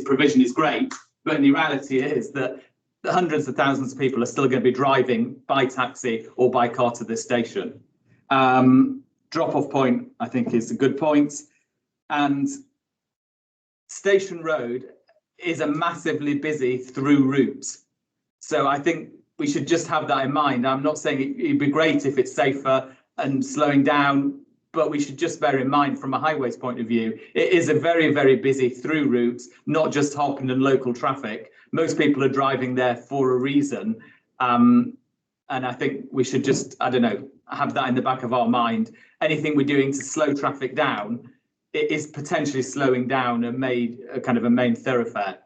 provision is great. But the reality is that hundreds of thousands of people are still going to be driving by taxi or by car to this station. Drop-off point, I think, is a good point. And Station Road is a massively busy through route. So I think we should just have that in mind. I'm not saying it'd be great if it's safer and slowing down, but we should just bear in mind from a highways point of view, it is a very, very busy through route, not just Harpenden local traffic. Most people are driving there for a reason. And I think we should just, I don't know, have that in the back of our mind. Anything we're doing to slow traffic down, it is potentially slowing down a main thoroughfare,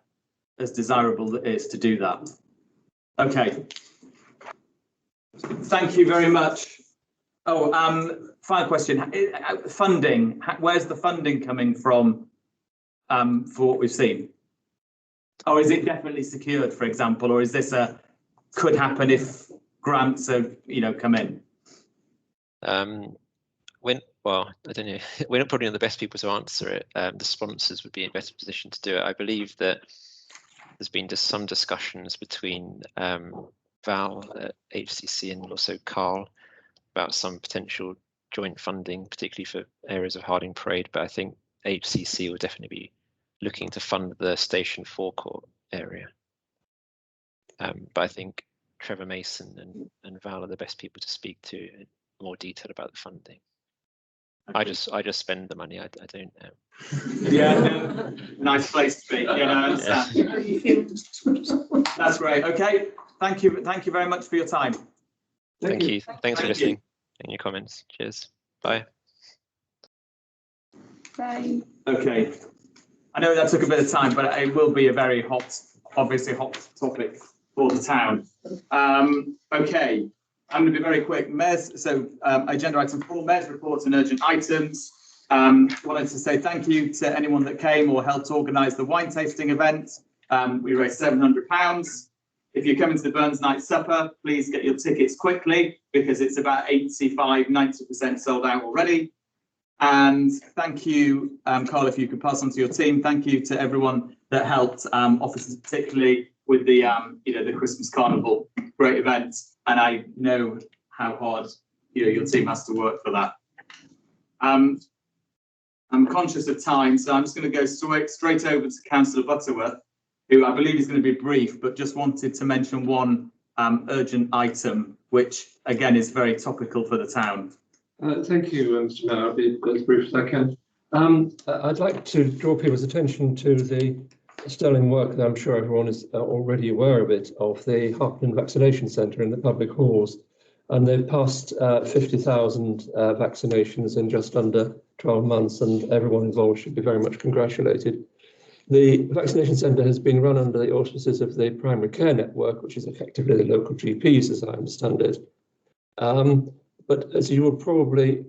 as desirable it is to do that. Okay. Thank you very much. Oh, final question. Funding. Where's the funding coming from for what we've seen? Or is it definitely secured, for example, or is this could happen if grants have, come in? Well, I don't know. We're not probably not the best people to answer it. The sponsors would be in a better position to do it. I believe that there's been just some discussions between Val at HCC and also Carl about some potential joint funding, particularly for areas of Harding Parade. But I think HCC will definitely be looking to fund the station forecourt area. But I think Trevor Mason and Val are the best people to speak to in more detail about the funding. Okay. I just spend the money. I don't know. Yeah, nice place to be. I understand. Yeah. That's great. Okay, thank you very much for your time. Thank you. Thanks for listening and your comments. Cheers. Bye. Bye. Okay. I know that took a bit of time, but it will be a very obviously hot topic for the town. Okay. I'm going to be very quick. Agenda item 4, Mayor's reports and urgent items. Wanted to say thank you to anyone that came or helped organise the wine tasting event. We raised £700. If you're coming to the Burns Night Supper, please get your tickets quickly because it's about 85–90% sold out already. And thank you, Carl, if you could pass on to your team. Thank you to everyone that helped, officers particularly with the the Christmas Carnival, great event. And I know how hard your team has to work for that. I'm conscious of time, so I'm just going to go straight over to Councillor Butterworth, who I believe is going to be brief, but just wanted to mention one urgent item, which again is very topical for the town. Thank you, Mr. Mayor. I'll be as brief as I can. I'd like to draw people's attention to the sterling work that I'm sure everyone is already aware of it, of the Harpenden Vaccination Centre in the public halls. And they've passed 50,000 vaccinations in just under 12 months, and everyone involved should be very much congratulated. The vaccination centre has been run under the auspices of the primary care network, which is effectively the local GPs, as I understand it. But as you will probably,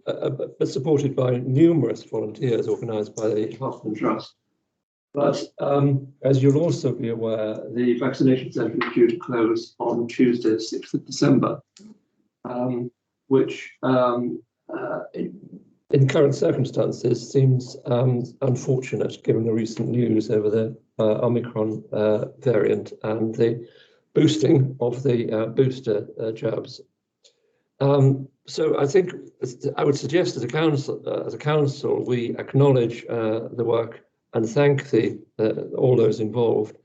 supported by numerous volunteers organised by the Harpenden Trust. But as you'll also be aware, the vaccination centre is due to close on Tuesday, 6th of December, which in current circumstances seems unfortunate given the recent news over the Omicron variant and the boosting of the booster jabs. So I think I would suggest as a council, we acknowledge the work and thank all those involved,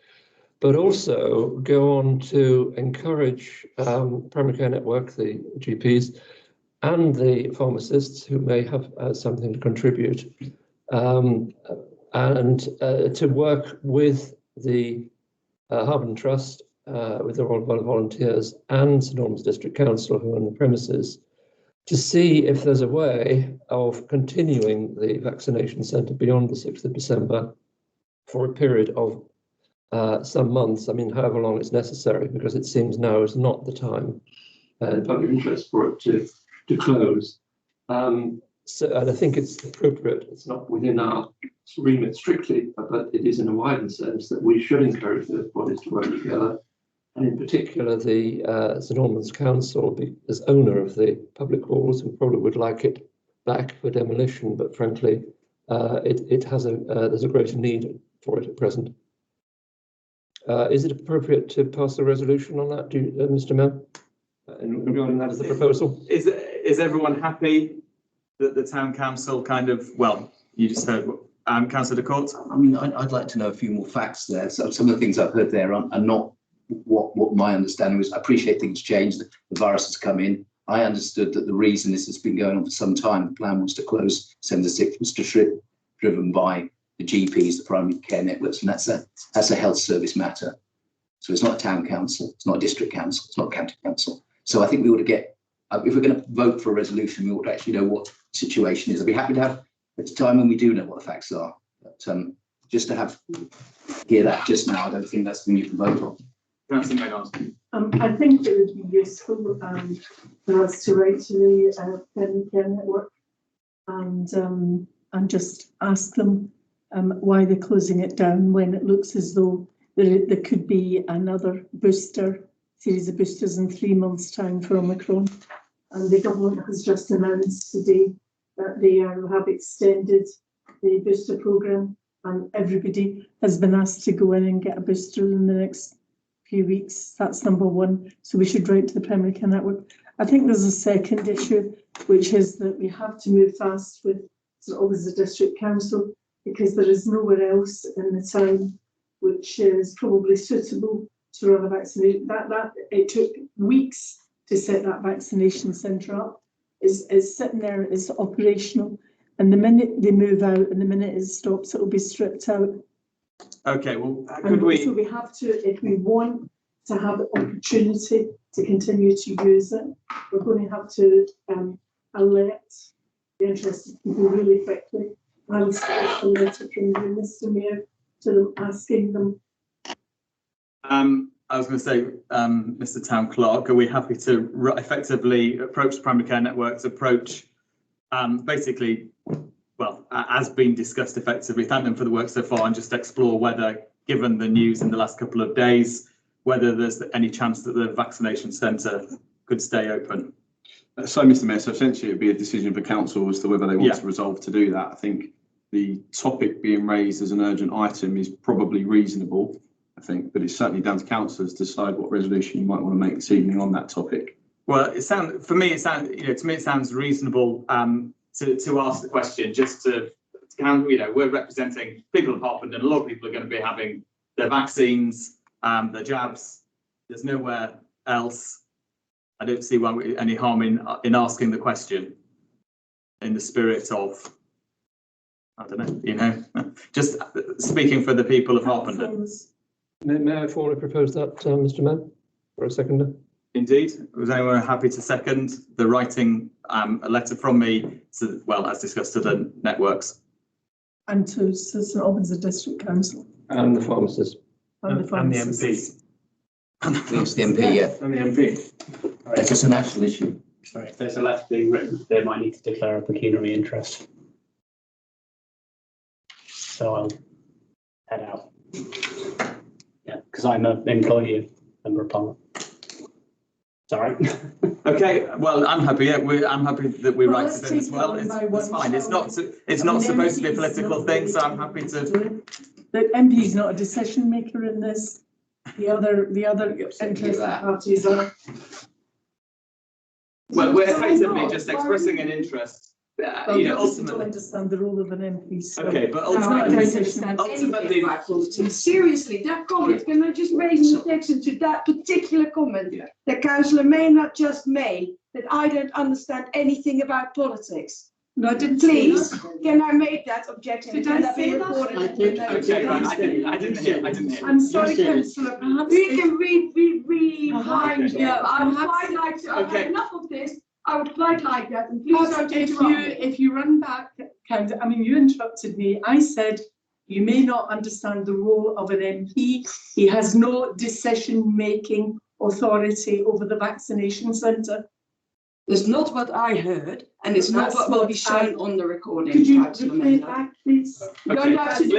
but also go on to encourage primary care network, the GPs, and the pharmacists who may have something to contribute, and to work with the Harpenden Trust, with the Royal Volunteers and St Albans District Council who are on the premises, to see if there's a way of continuing the vaccination centre beyond the 6th of December for a period of some months, I mean, however long it's necessary, because it seems now is not the time in public interest for it to close. And I think it's appropriate, it's not within our remit strictly, but it is in a wider sense that we should encourage those bodies to work together and in particular the St Albans Council, as owner of the public halls, and probably would like it back for demolition, but frankly, there's a greater need for it at present. Is it appropriate to pass a resolution on that, Mr. Mayor? Regarding that as a proposal? Is everyone happy that the town council kind of, well, you just heard Councillor Court? I mean, I'd like to know a few more facts there. So some of the things I've heard there are not what my understanding was. I appreciate things change. The virus has come in. I understood that the reason this has been going on for some time, the plan was to close 76 was driven by the GPs, the primary care networks, and that's a health service matter. So it's not a town council, it's not a district council, it's not a county council. So I think we ought to get, if we're going to vote for a resolution, we ought to actually know what the situation is. I'd be happy to have at a time when we do know what the facts are. But just to hear that just now, I don't think that's something you can vote on. Councillor Maynard. I think it would be useful for us to write to the Primary Care Network and just ask them why they're closing it down when it looks as though there could be another series of boosters in 3 months' time for Omicron. And the government has just announced today that they have extended the booster programme, and everybody has been asked to go in and get a booster in the next few weeks. That's number one. So we should write to the Primary Care Network. I think there's a second issue, which is that we have to move fast with St Albans District Council, because there is nowhere else in the town which is probably suitable to run a vaccination. It took weeks to set that vaccination centre up. It's sitting there, it's operational, and the minute they move out and the minute it stops, it will be stripped out. Okay, well, So we have to, if we want to have the opportunity to continue to use it, we're going to have to alert the interested people really quickly. I will start a letter from you, Mr. Mayor, to them, asking them. I was going to say, Mr. Town Clerk, are we happy to effectively approach the primary care networks, basically, well, as been discussed effectively, thank them for the work so far and just explore whether, given the news in the last couple of days, whether there's any chance that the vaccination centre could stay open? So, Mr. Mayor, so essentially it'd be a decision for council as to whether they want to resolve to do that. I think the topic being raised as an urgent item is probably reasonable, I think, but it's certainly down to councillors to decide what resolution you might want to make this evening on that topic. Well, to me it sounds reasonable to ask the question, just to we're representing people of Harpenden, and a lot of people are going to be having their vaccines, their jabs. There's nowhere else. I don't see any harm in asking the question in the spirit of, I don't know, just speaking for the people of Harpenden. May I formally propose that, Mr. Mayor, for a seconder? Indeed. Was anyone happy to second the writing a letter from me to, well, as discussed, to the networks? And to St Albans District Council. And the pharmacists. And the pharmacists. It's the MP, yeah. And the MP. It's just a national issue. Sorry, if there's a letter being written, they might need to declare a pecuniary interest. So I'll head out. Yeah, because I'm an employee of Member of Parliament. Sorry. Okay, well, I'm happy. Yeah, I'm happy that we write to them as well. It's fine. It's not supposed to be a political thing, so I'm happy to. The MP is not a decision maker in this. The other interested parties are. Well, we're effectively just expressing an interest. Ultimately, don't understand the role of an MP. So okay, but ultimately, seriously, that comment. Can I just raise an objection to that particular comment that Councillor Maynard just made? That I don't understand anything about politics. No, I didn't. Please, can I make that objection? Did I say that? I didn't hear. I'm sorry, Councillor. Perhaps we can rewind. Yeah, I would quite like to. I've had enough of this. I would quite like that. And please don't if you run back, I mean, you interrupted me. I said you may not understand the role of an MP. He has no decision-making authority over the vaccination centre. It's not what I heard, and it's not what will be shown on the recording. Could you repeat back, please? You don't have to do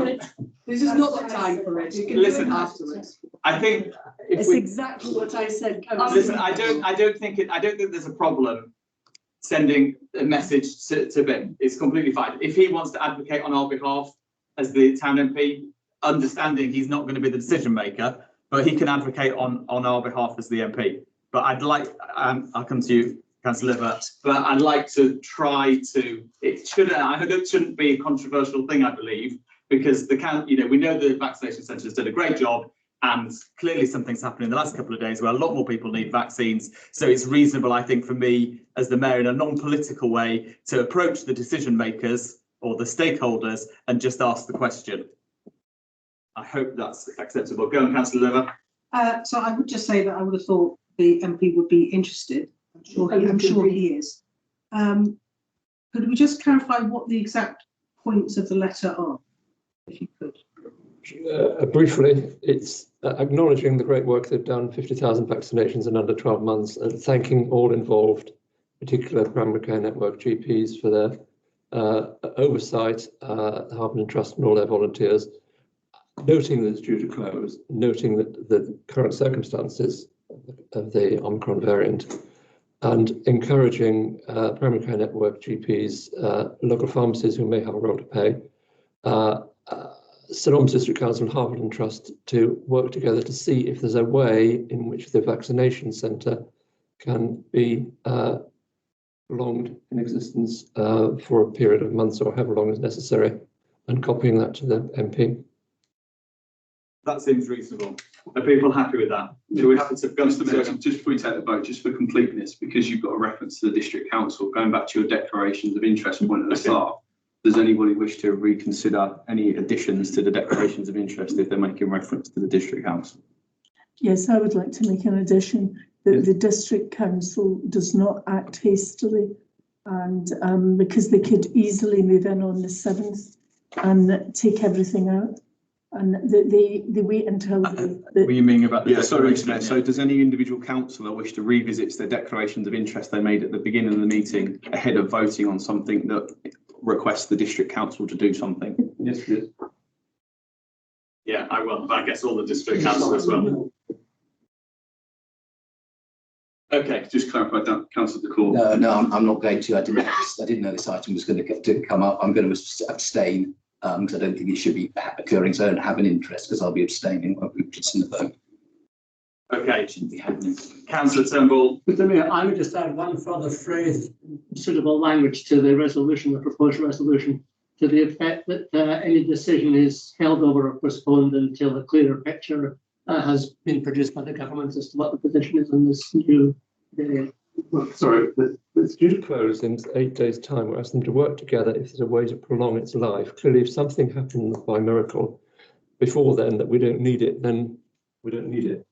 it. This is not the time for it. You can listen afterwards. I think It's exactly what I said. Listen, I don't think there's a problem sending a message to Ben. It's completely fine. If he wants to advocate on our behalf as the town MP, understanding he's not going to be the decision maker, but he can advocate on our behalf as the MP. But I'd like, I'll come to you, Councillor Liver, but I'd like to try to, it shouldn't be a controversial thing, I believe, because we know the vaccination centre has done a great job, and clearly something's happened in the last couple of days where a lot more people need vaccines. So it's reasonable, I think, for me as the mayor in a non-political way to approach the decision makers or the stakeholders and just ask the question. I hope that's acceptable. Go on, Councillor Liver. So I would just say that I would have thought the MP would be interested. I'm sure he is. Could we just clarify what the exact points of the letter are, if you could? Briefly, it's acknowledging the great work they've done, 50,000 vaccinations in under 12 months, and thanking all involved, particularly Primary Care Network GPs for their oversight, Harpen and Trust and all their volunteers, noting that it's due to close, noting that the current circumstances of the Omicron variant, and encouraging Primary Care Network GPs, local pharmacies who may have a role to play, St Albans District Council and Harpen Trust to work together to see if there's a way in which the vaccination centre can be prolonged in existence for a period of months or however long is necessary, and copying that to the MP. That seems reasonable. Are people happy with that? Are we happy to go to the just before we take the vote, just for completeness, because you've got a reference to the district council, going back to your declarations of interest point at the start, does anybody wish to reconsider any additions to the declarations of interest if they're making reference to the district council? Yes, I would like to make an addition that the district council does not act hastily, and because they could easily move in on the 7th and take everything out. And they wait until what you mean about the declaration? So does any individual councillor wish to revisit their declarations of interest they made at the beginning of the meeting ahead of voting on something that requests the district council to do something? Yes, please. Yeah, I will. But I guess all the district council as well. Okay, just clarify that, Councillor Decore. No, I'm not going to. I didn't know this item was going to come up. I'm going to abstain. Because I don't think it should be occurring, so I don't have an interest because I'll be abstaining when it's in the vote. Okay, it shouldn't be happening. Councillor Turnbull. Mr. Mayor, I would just add one further phrase, suitable language to the resolution, the proposed resolution, to the effect that any decision is held over or postponed until a clearer picture has been produced by the government as to what the position is on this new area. Sorry, it's due to close in 8 days' time. We're asking them to work together if there's a way to prolong its life. Clearly, if something happens by miracle before then that we don't need it, then we don't need it.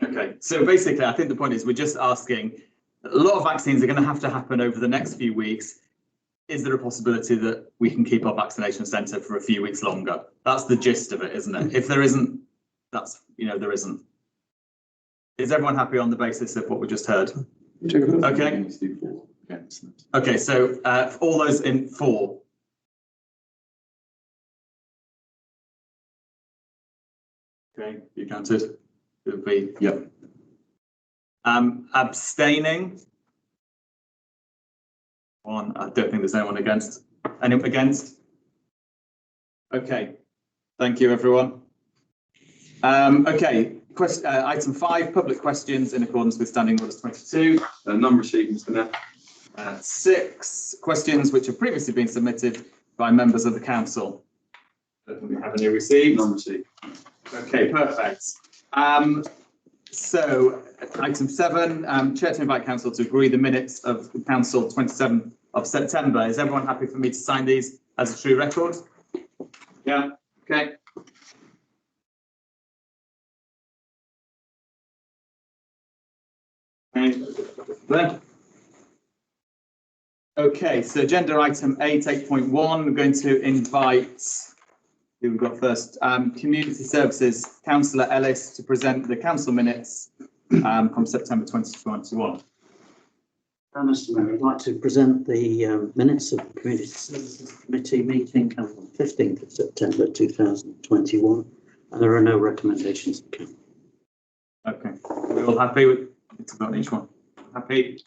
Okay, so basically, I think the point is we're just asking, a lot of vaccines are going to happen over the next few weeks. Is there a possibility that we can keep our vaccination centre for a few weeks longer? That's the gist of it, isn't it? If there isn't, that's, there isn't. Is everyone happy on the basis of what we just heard? Okay. Okay, so all those in 4. Okay, you counted. It would be, yep. Abstaining. 1. I don't think there's anyone against. Anyone against? Okay. Thank you, everyone. Okay. Item 5, public questions in accordance with Standing Orders 22. None received, Mr. Mayor. 6 questions which have previously been submitted by members of the council. Don't think we have any received. None received. Okay, perfect. So item 7, Chair to invite council to agree the minutes of the council 27th of September. Is everyone happy for me to sign these as a true record? Yeah, okay. Okay, so agenda item 8, 8.1, we're going to invite, who we've got first, Community Services Councillor Ellis to present the council minutes from September 2021. Mr. Mayor, I'd like to present the minutes of the Community Services Committee meeting held on 15th of September 2021, and there are no recommendations. Okay, we're all happy with each one? Happy?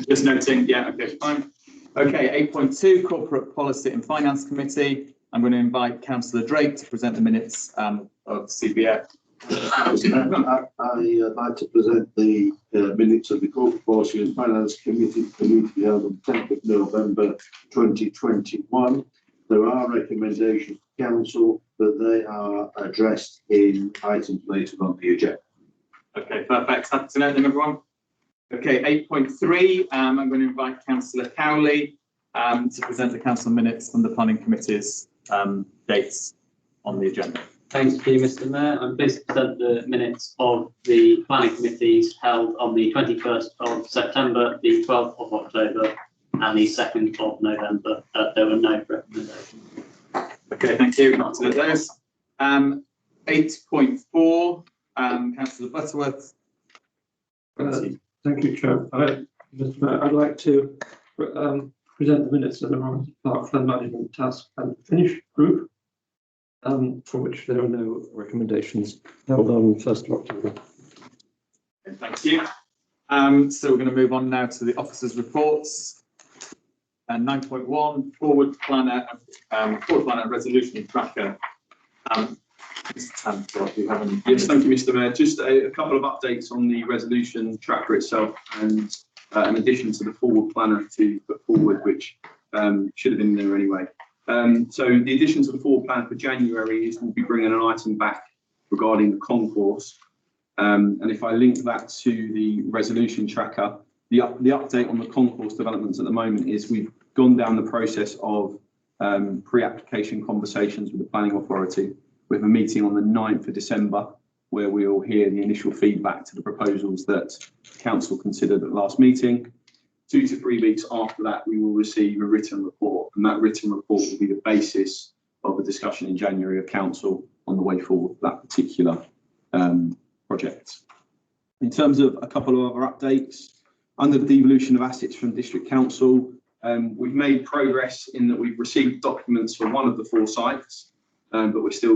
Just noting, yeah, okay, fine. Okay, 8.2, Corporate Policy and Finance Committee. I'm going to invite Councillor Drake to present the minutes of CBF. I'd like to present the minutes of the Corporate Policy and Finance Committee held on 10th of November 2021. There are recommendations to Council, but they are addressed in items later on the agenda. Okay, perfect. Happy to know them, everyone. Okay, 8.3, I'm going to invite Councillor Cowley to present the council minutes from the Planning Committee's dates on the agenda. Thanks to you, Mr. Mayor. I'm pleased to present the minutes of the planning committees held on the 21st of September, the 12th of October, and the 2nd of November. There were no recommendations. Okay, thank you. Not to those. 8.4, Councillor Butterworth. Thank you, Chair. Mr. Mayor, I'd like to present the minutes of the Romsey Park Flood Management Task and Finish Group, for which there are no recommendations, held on 1st of October. Okay, thank you. So we're going to move on now to the officers' reports. And 9.1, forward planner resolution tracker. Yes, thank you, Mr. Mayor. Just a couple of updates on the resolution tracker itself, and in addition to the forward planner to put forward, which should have been there anyway. So the addition to the forward plan for January is we'll be bringing an item back regarding the concourse. And if I link that to the resolution tracker, the update on the concourse developments at the moment is we've gone down the process of pre-application conversations with the planning authority. We have a meeting on the 9th of December where we will hear the initial feedback to the proposals that council considered at last meeting. 2 to 3 weeks after that, we will receive a written report, and that written report will be the basis of a discussion in January of council on the way forward for that particular project. In terms of a couple of other updates, under the devolution of assets from district council, we've made progress in that we've received documents for one of the 4 sites, but we're still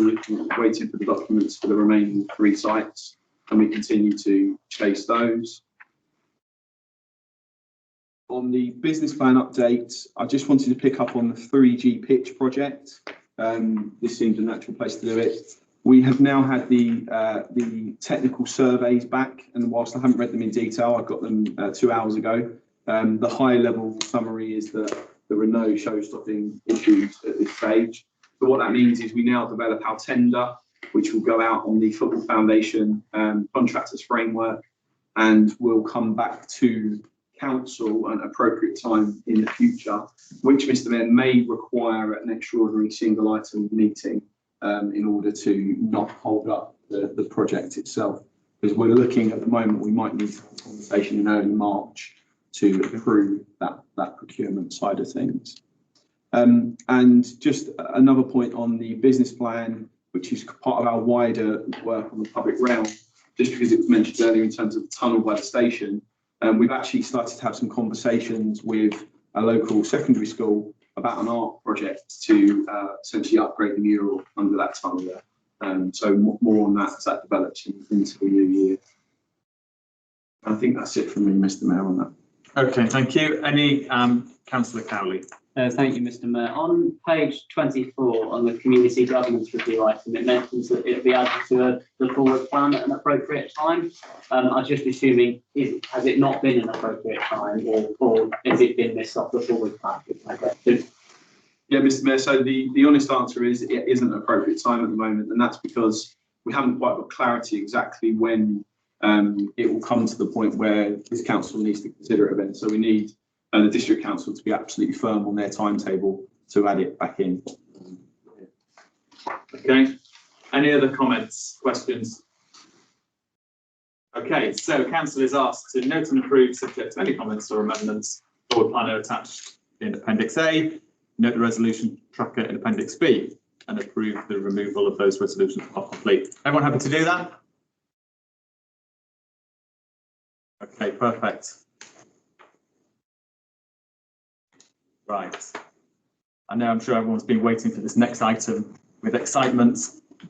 waiting for the documents for the remaining 3 sites, and we continue to chase those. On the business plan update, I just wanted to pick up on the 3G pitch project. This seems a natural place to do it. We have now had the technical surveys back, and whilst I haven't read them in detail, I got them 2 hours ago. The high level summary is that there are no show-stopping issues at this stage. But what that means is we now develop our tender, which will go out on the Football Foundation contractors framework, and we'll come back to council at an appropriate time in the future, which Mr. Mayor may require an extraordinary single item meeting in order to not hold up the project itself. Because we're looking at the moment, we might need a conversation in early March to approve that procurement side of things. And just another point on the business plan, which is part of our wider work on the public realm, just because it was mentioned earlier in terms of the tunnel by the station, we've actually started to have some conversations with a local secondary school about an art project to essentially upgrade the mural under that tunnel there. So more on that as that develops into the new year. I think that's it from me, Mr. Mayor, on that. Okay, thank you. Any Councillor Cowley? Thank you, Mr. Mayor. On page 24 on the community governance review item, it mentions that it'll be added to the forward plan at an appropriate time. I'm just assuming, has it not been an appropriate time, or has it been missed off the forward plan? Yeah, Mr. Mayor, so the honest answer is it isn't an appropriate time at the moment, and that's because we haven't quite got clarity exactly when it will come to the point where this council needs to consider it again. So we need the district council to be absolutely firm on their timetable to add it back in. Okay, any other comments, questions? Okay, so council is asked to note and approve, subject to any comments or amendments, forward planner attached in Appendix A, note the resolution tracker in Appendix B, and approve the removal of those resolutions are complete. Everyone happy to do that? Okay, perfect. Right. I know, I'm sure everyone's been waiting for this next item with excitement.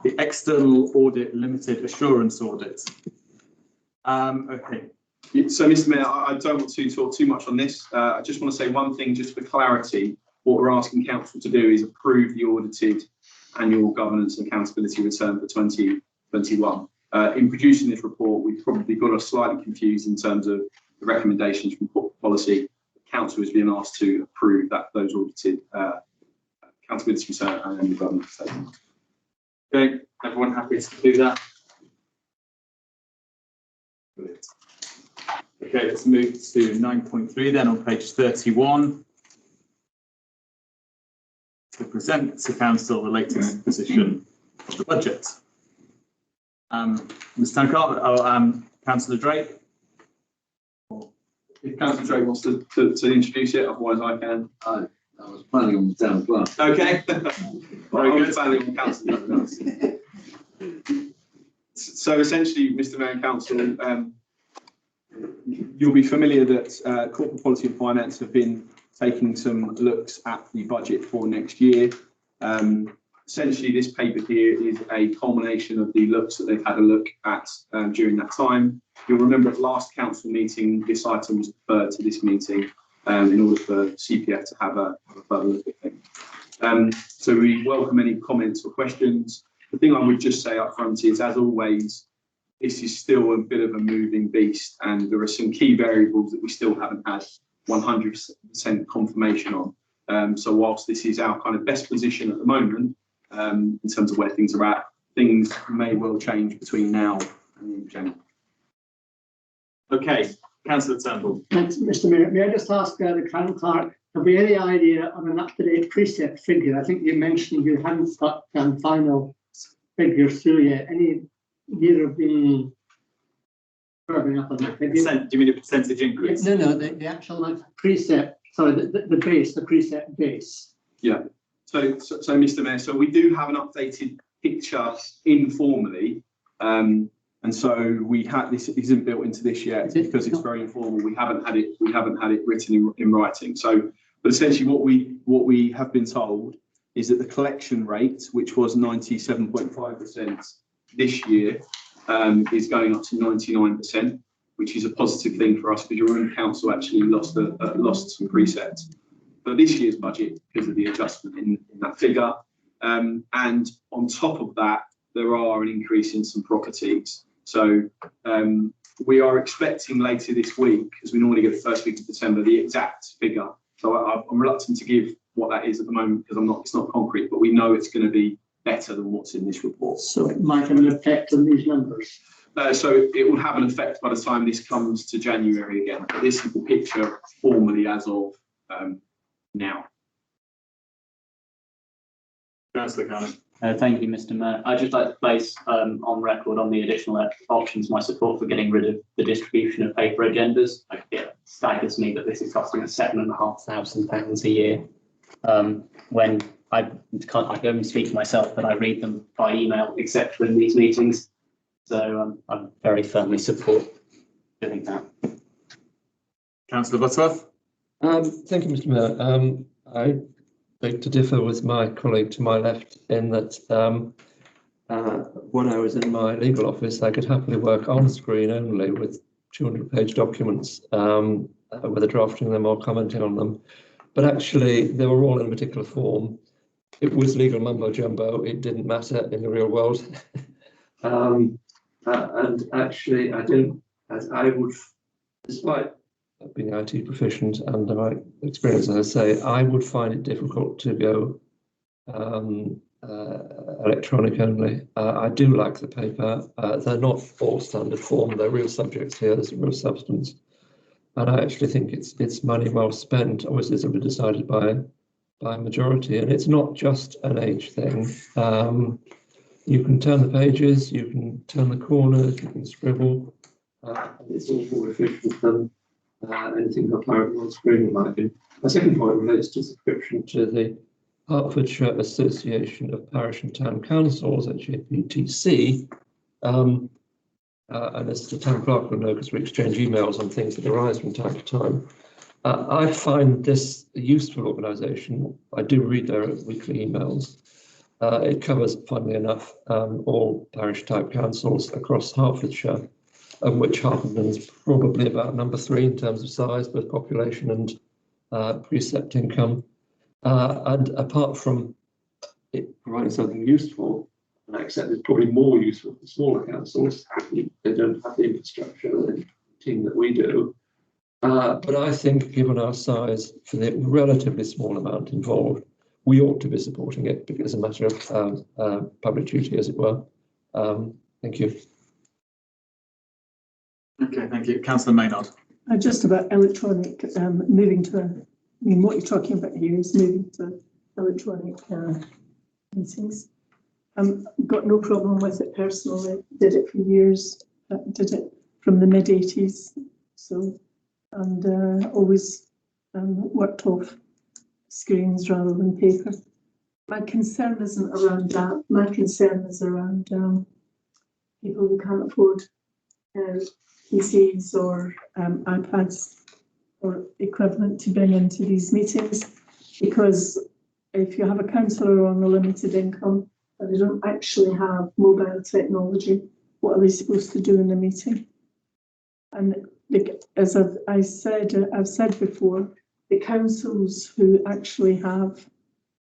The External Audit Limited Assurance Audit. Okay. So, Mr. Mayor, I don't want to talk too much on this. I just want to say one thing, just for clarity. What we're asking council to do is approve the audited annual governance and accountability return for 2021. In producing this report, we've probably got us slightly confused in terms of the recommendations from policy. The council is being asked to approve those audited accountability return and annual governance statement. Okay, everyone happy to do that? Brilliant. Okay, let's move to 9.3 then on page 31. To present to council the latest position of the budget. Ms. Tankard, Councillor Drake. If Councillor Drake wants to introduce it, otherwise I can. I was planning on the town clerk. Okay. Very good. Planning on councillor. So essentially, Mr. Mayor and Council, you'll be familiar that Corporate Policy and Finance have been taking some looks at the budget for next year. Essentially, this paper here is a culmination of the looks that they've had a look at during that time. You'll remember at last council meeting, this item was deferred to this meeting in order for CPF to have a further look at things. So we welcome any comments or questions. The thing I would just say up front is, as always, this is still a bit of a moving beast, and there are some key variables that we still haven't had 100% confirmation on. So whilst this is our kind of best position at the moment, in terms of where things are at, things may well change between now and January. Okay, Councillor Turnbull. Thanks, Mr. Mayor. May I just ask the Crown Clerk, have we any idea of an up-to-date precept figure? I think you mentioned you hadn't got final figures through yet. Neither have been firming up on that figure. Do you mean a percentage increase? No, the actual precept, sorry, the precept base. Yeah. So, Mr. Mayor, so we do have an updated picture informally, and so we had this isn't built into this yet because it's very informal. We haven't had it written in writing. So, but essentially, what we have been told is that the collection rate, which was 97.5% this year, is going up to 99%, which is a positive thing for us because your own council actually lost some precepts for this year's budget because of the adjustment in that figure. And on top of that, there are an increase in some properties. So we are expecting later this week, as we normally get the first week of December, the exact figure. So I'm reluctant to give what that is at the moment because it's not concrete, but we know it's going to be better than what's in this report. So it might have an effect on these numbers. So it will have an effect by the time this comes to January again. But this is the picture formally as of now. Councillor Cannon. Thank you, Mr. Mayor. I'd just like to place on record on the additional options my support for getting rid of the distribution of paper agendas. It staggers me that this is costing us £7,500 a year. When I can only speak for myself, but I read them by email, etc. in these meetings. So I very firmly support doing that. Councillor Butterworth. Thank you, Mr. Mayor. I beg to differ with my colleague to my left in that when I was in my legal office, I could happily work on screen only with 200-page documents, whether drafting them or commenting on them. But actually, they were all in a particular form. It was legal mumbo jumbo. It didn't matter in the real world. And actually, I would, despite being IT proficient and my experience, as I say, I would find it difficult to go electronic only. I do like the paper. They're not all standard form. They're real subjects here. There's real substance. And I actually think it's money well spent. Obviously, it's been decided by a majority, and it's not just an age thing. You can turn the pages, you can turn the corners, you can scribble. It's all more efficient than anything apparent on screen, in my opinion. My second point relates to subscription to the Hertfordshire Association of Parish and Town Councils, HAPTC. And as the town clerk will know, because we exchange emails on things that arise from time to time, I find this a useful organisation. I do read their weekly emails. It covers, funnily enough, all parish type councils across Hertfordshire, of which Harpenden is probably about number 3 in terms of size, both population and precept income. And apart from it providing something useful, and I accept it's probably more useful for smaller councils. They don't have the infrastructure and the team that we do. But I think, given our size, for the relatively small amount involved, we ought to be supporting it because it's a matter of public duty, as it were. Thank you. Okay, thank you. Councillor Maynard. Just about electronic, moving to, I mean, what you're talking about here is moving to electronic meetings. Got no problem with it personally. Did it for years. Did it from the mid-80s. So, and always worked off screens rather than paper. My concern isn't around that. My concern is around people who can't afford PCs or iPads or equivalent to bring into these meetings, because if you have a councillor on a limited income and they don't actually have mobile technology, what are they supposed to do in the meeting? And as I've said before, the councils who actually have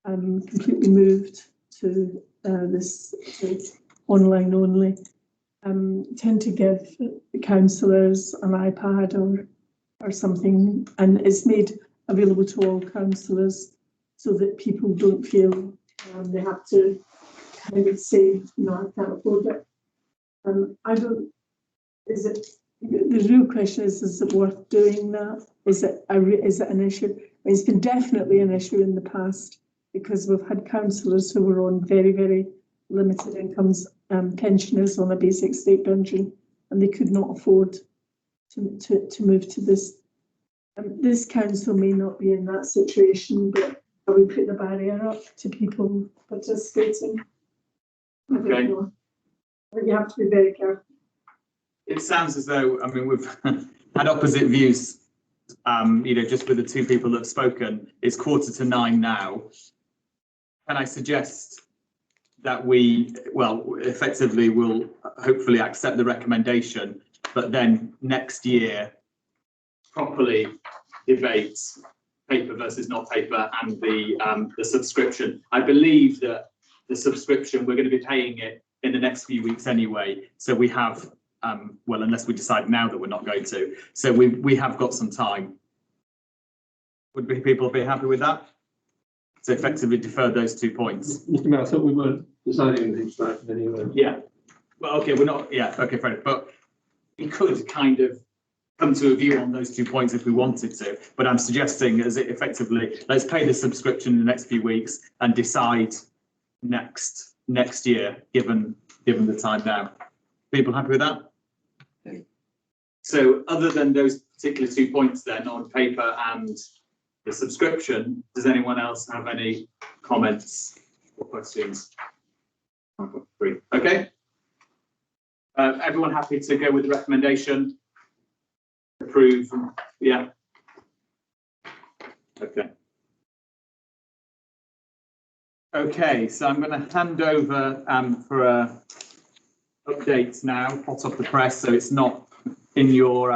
completely moved to this online only tend to give the councillors an iPad or something, and it's made available to all councillors so that people don't feel they have to kind of say, no, I can't afford it. I don't, the real question is it worth doing that? Is it an issue? I mean, it's been definitely an issue in the past because we've had councillors who were on very, very limited incomes, pensioners on a basic state pension, and they could not afford to move to this. This council may not be in that situation, but are we putting a barrier up to people participating? Okay. But you have to be very careful. It sounds as though, I mean, we've had opposite views, just with the two people that have spoken. It's 9:15 now. Can I suggest that we, effectively will hopefully accept the recommendation, but then next year properly debate paper versus not paper and the subscription. I believe that the subscription, we're going to be paying it in the next few weeks anyway. So we have, unless we decide now that we're not going to. So we have got some time. Would people be happy with that? So effectively defer those 2 points. Mr. Mayor, I thought we weren't deciding anything tonight anyway. Yeah. Well, okay, we're not. Yeah. Okay, Fred. But we could kind of come to a view on those 2 points if we wanted to. But I'm suggesting, as it effectively, let's pay the subscription in the next few weeks and decide next year, given the time now. People happy with that? Okay. So other than those particular 2 points then on paper and the subscription, does anyone else have any comments or questions? Okay. Everyone happy to go with the recommendation? Approve? Yeah. Okay. Okay, so I'm going to hand over for updates now, hot off the press, so it's not in your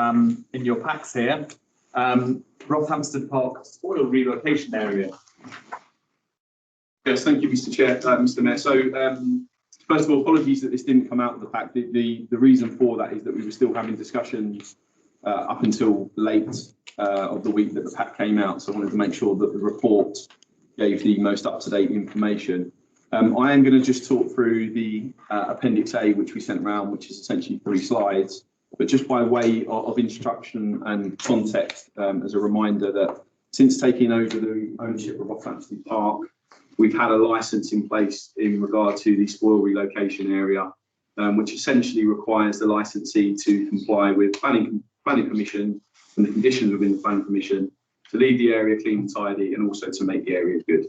packs here. Rothamsted Park spoil relocation area. Yes, thank you, Mr. Chair, Mr. Mayor. So, first of all, apologies that this didn't come out of the pack. The reason for that is that we were still having discussions up until late of the week that the pack came out. So I wanted to make sure that the report gave the most up-to-date information. I am going to just talk through the Appendix A, which we sent around, which is essentially 3 slides. But just by way of instruction and context, as a reminder that since taking over the ownership of Rothamsted Park, we've had a licence in place in regard to the spoil relocation area, which essentially requires the licensee to comply with planning permission and the conditions within the planning permission to leave the area clean and tidy, and also to make the area good.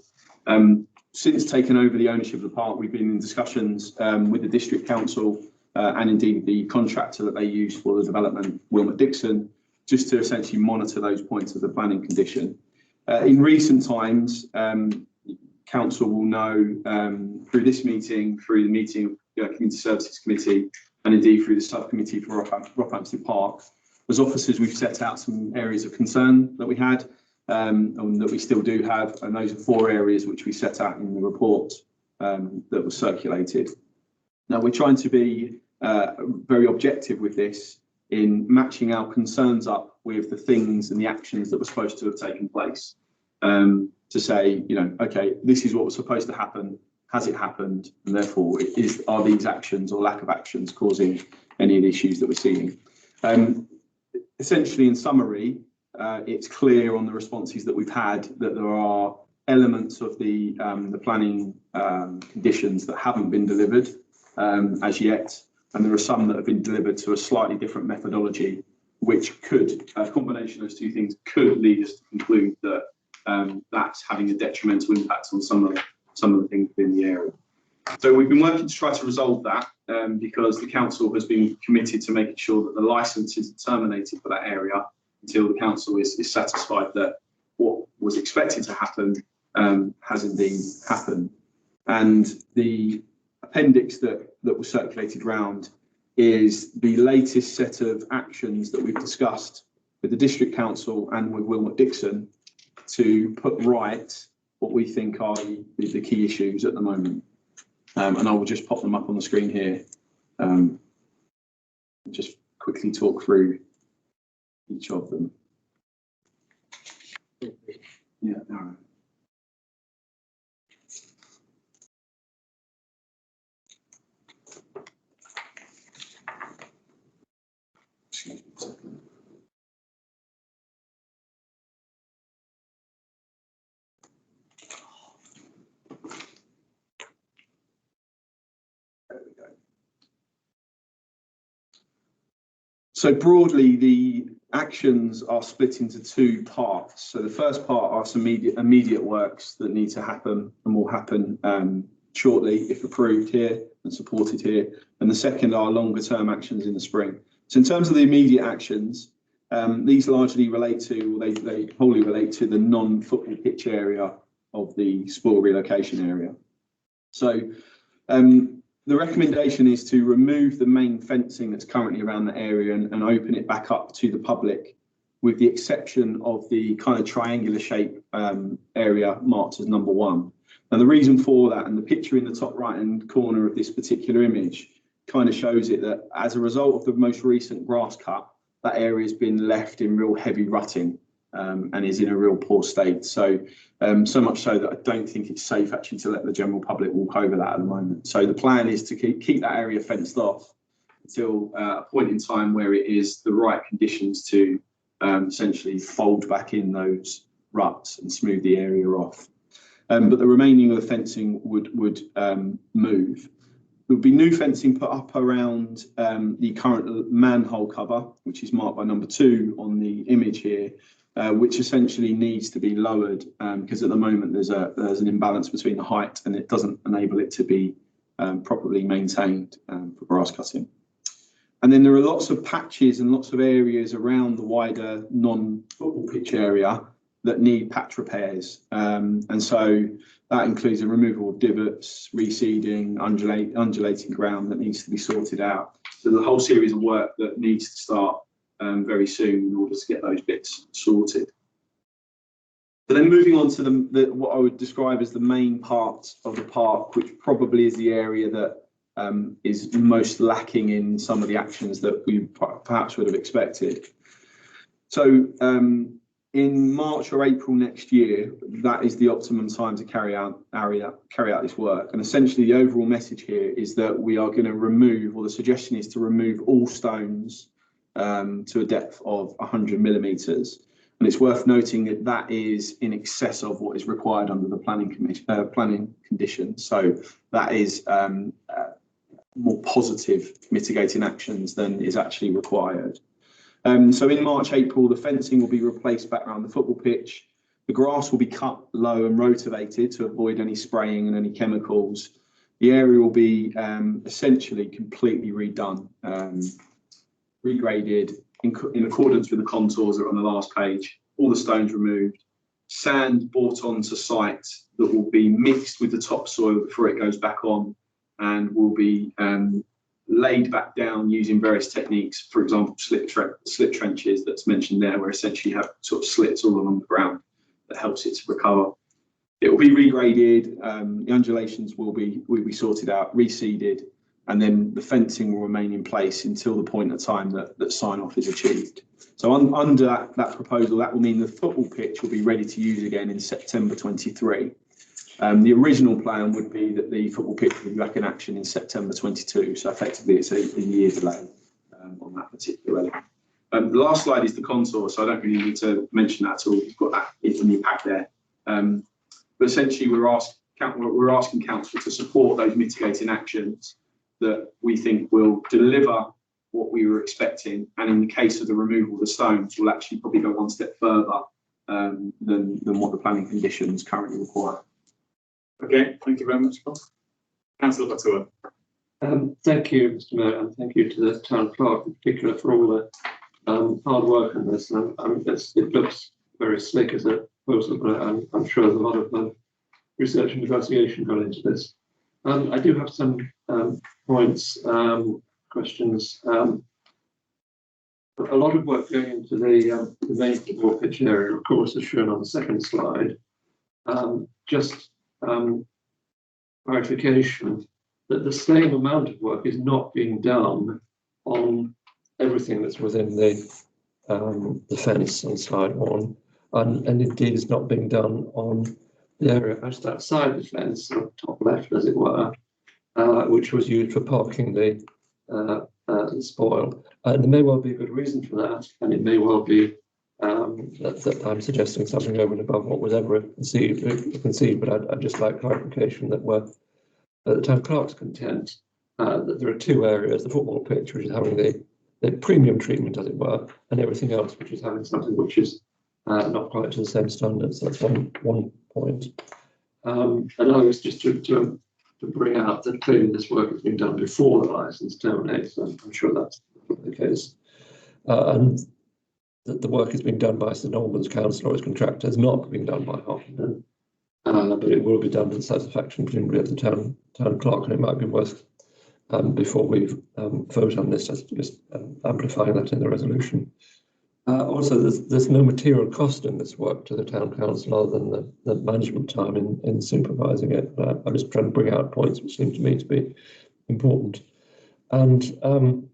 Since taking over the ownership of the park, we've been in discussions with the district council and indeed the contractor that they use for the development, Wilmot Dixon, just to essentially monitor those points of the planning condition. In recent times, council will know through this meeting, through the meeting of the Community Services Committee, and indeed through the subcommittee for Rockhampton Park. As officers, we've set out some areas of concern that we had and that we still do have, and those are 4 areas which we set out in the report that was circulated. Now, we're trying to be very objective with this in matching our concerns up with the things and the actions that were supposed to have taken place. To say, you know, okay, this is what was supposed to happen. Has it happened? And therefore, are these actions or lack of actions causing any of the issues that we're seeing? Essentially, in summary, it's clear on the responses that we've had that there are elements of the planning conditions that haven't been delivered as yet, and there are some that have been delivered to a slightly different methodology, which could, a combination of those 2 things could lead us to conclude that that's having a detrimental impact on some of the things within the area. So we've been working to try to resolve that because the council has been committed to making sure that the licence is terminated for that area until the council is satisfied that what was expected to happen has indeed happened. And the appendix that was circulated round is the latest set of actions that we've discussed with the District Council and with Wilmot Dixon to put right what we think are the key issues at the moment. And I will just pop them up on the screen here. Just quickly talk through each of them. Yeah, no. Excuse me a second. There we go. So broadly, the actions are split into 2 parts. So the first part are some immediate works that need to happen and will happen shortly if approved here and supported here. And the second are longer term actions in the spring. So in terms of the immediate actions, these largely relate to, or they wholly relate to the non-football pitch area of the spoil relocation area. So the recommendation is to remove the main fencing that's currently around the area and open it back up to the public, with the exception of the kind of triangular shape area marked as number 1. And the reason for that, and the picture in the top right hand corner of this particular image kind of shows it, that as a result of the most recent grass cut, that area has been left in real heavy rutting and is in a real poor state. So so much so that I don't think it's safe actually to let the general public walk over that at the moment. So the plan is to keep that area fenced off until a point in time where it is the right conditions to essentially fold back in those ruts and smooth the area off. But the remaining of the fencing would move. There would be new fencing put up around the current manhole cover, which is marked by number 2 on the image here, which essentially needs to be lowered because at the moment there's an imbalance between the height and it doesn't enable it to be properly maintained for grass cutting. And then there are lots of patches and lots of areas around the wider non-football pitch area that need patch repairs. And so that includes the removal of divots, reseeding, undulating ground that needs to be sorted out. So there's a whole series of work that needs to start very soon in order to get those bits sorted. But then moving on to what I would describe as the main part of the park, which probably is the area that is most lacking in some of the actions that we perhaps would have expected. So in March or April next year, that is the optimum time to carry out this work. And essentially the overall message here is that we are going to remove, or the suggestion is to remove all stones to a depth of 100 millimetres. And it's worth noting that that is in excess of what is required under the planning condition. So that is more positive mitigating actions than is actually required. So in March, April, the fencing will be replaced back around the football pitch. The grass will be cut low and rotivated to avoid any spraying and any chemicals. The area will be essentially completely redone, regraded, in accordance with the contours that are on the last page, all the stones removed, sand brought onto site that will be mixed with the topsoil before it goes back on, and will be laid back down using various techniques, for example, slip trenches that's mentioned there, where essentially you have sort of slits all along the ground that helps it to recover. It will be regraded, the undulations will be sorted out, reseeded, and then the fencing will remain in place until the point of time that sign-off is achieved. So under that proposal, that will mean the football pitch will be ready to use again in September 23. The original plan would be that the football pitch would be back in action in September 22. So effectively, it's a year delay on that particular element. The last slide is the contour, so I don't really need to mention that at all. You've got that in your pack there. But essentially, we're asking council to support those mitigating actions that we think will deliver what we were expecting, and in the case of the removal of the stones, will actually probably go one step further than what the planning conditions currently require. Okay, thank you very much, Paul. Councillor Batua. Thank you, Mr. Mayor, and thank you to the town clerk in particular for all the hard work on this. It looks very slick as a proposal, but I'm sure there's a lot of research and investigation gone into this. I do have some points, questions. A lot of work going into the main football pitch area, of course, as shown on the second slide. Just clarification that the same amount of work is not being done on everything that's within the fence on slide 1, and indeed is not being done on the area just outside the fence, sort of top left, as it were, which was used for parking the spoil. There may well be a good reason for that, and it may well be that I'm suggesting something over and above what was ever conceived, but I'd just like clarification that we're the town clerk's content that there are two areas: the football pitch, which is having the premium treatment, as it were, and everything else, which is having something which is not quite to the same standards. That's one point. And I was just to bring out that clearly this work has been done before the licence terminates, and I'm sure that's the case. And that the work has been done by St Albans Council or its contractor, has not been done by Harpenden, but it will be done to the satisfaction presumably of the town clerk, and it might be worth before we vote on this, just amplifying that in the resolution. Also, there's no material cost in this work to the town council other than the management time in supervising it. I'm just trying to bring out points which seem to me to be important. And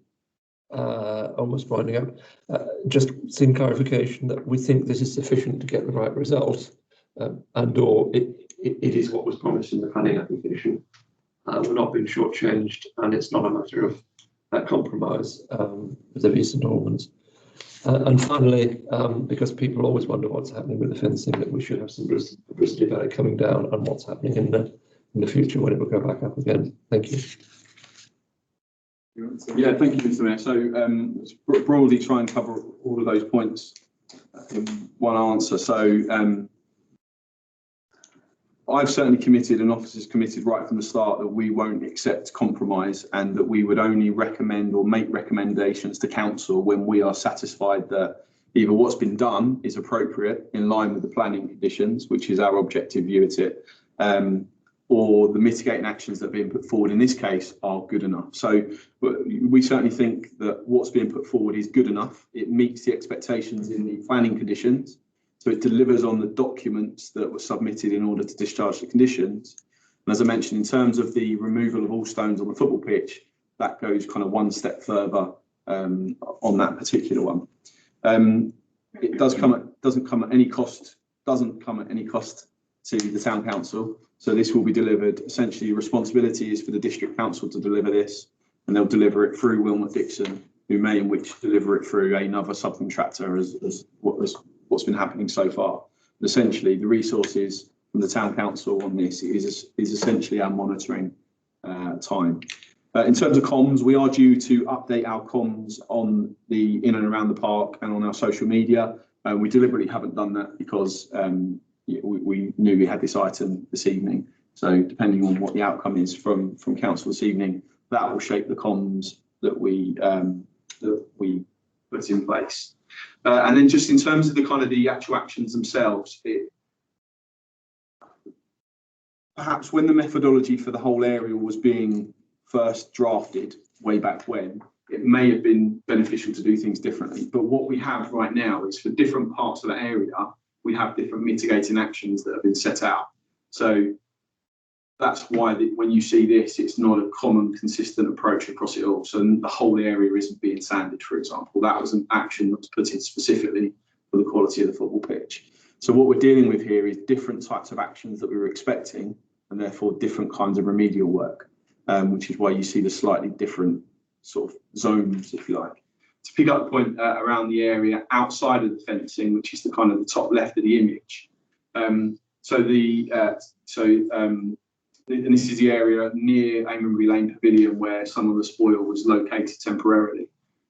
almost winding up, just seeing clarification that we think this is sufficient to get the right result, and or it is what was promised in the planning application. We're not being shortchanged, and it's not a matter of compromise with the St Albans. And finally, because people always wonder what's happening with the fencing, that we should have some publicity about it coming down and what's happening in the future when it will go back up again. Thank you. Yeah, thank you, Mr. Mayor. So broadly try and cover all of those points in one answer. So I've certainly committed, and officers committed right from the start, that we won't accept compromise, and that we would only recommend or make recommendations to council when we are satisfied that either what's been done is appropriate in line with the planning conditions, which is our objective view at it, or the mitigating actions that are being put forward in this case are good enough. So we certainly think that what's being put forward is good enough. It meets the expectations in the planning conditions. So it delivers on the documents that were submitted in order to discharge the conditions. And as I mentioned, in terms of the removal of all stones on the football pitch, that goes kind of one step further on that particular one. It doesn't come at any cost to the town council. So this will be delivered. Essentially, responsibility is for the district council to deliver this, and they'll deliver it through Wilmot Dixon, who may in which deliver it through another subcontractor as what's been happening so far. But essentially, the resources from the town council on this is essentially our monitoring time. In terms of comms, we are due to update our comms on the in and around the park and on our social media. We deliberately haven't done that because we knew we had this item this evening. So depending on what the outcome is from council this evening, that will shape the comms that we put in place. And then just in terms of the kind of the actual actions themselves, perhaps when the methodology for the whole area was being first drafted way back when, it may have been beneficial to do things differently. But what we have right now is for different parts of the area, we have different mitigating actions that have been set out. So that's why when you see this, it's not a common, consistent approach across it all. So the whole area isn't being sanded, for example. That was an action that was put in specifically for the quality of the football pitch. So what we're dealing with here is different types of actions that we were expecting, and therefore different kinds of remedial work, which is why you see the slightly different sort of zones, if you like. To pick up the point around the area outside of the fencing, which is the kind of the top left of the image. And this is the area near Amenbury Lane Pavilion where some of the spoil was located temporarily.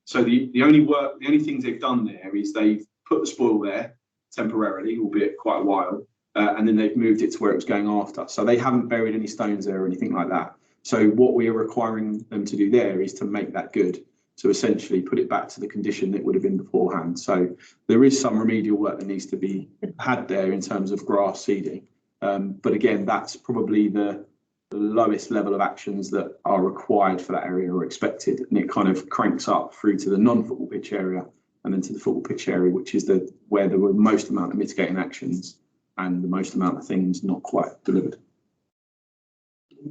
So the only things they've done there is they've put the spoil there temporarily, albeit quite a while, and then they've moved it to where it was going after. So they haven't buried any stones there or anything like that. So what we are requiring them to do there is to make that good, to essentially put it back to the condition that it would have been beforehand. So there is some remedial work that needs to be had there in terms of grass seeding. But again, that's probably the lowest level of actions that are required for that area or expected. And it kind of cranks up through to the non-football pitch area and then to the football pitch area, which is where there were the most amount of mitigating actions and the most amount of things not quite delivered.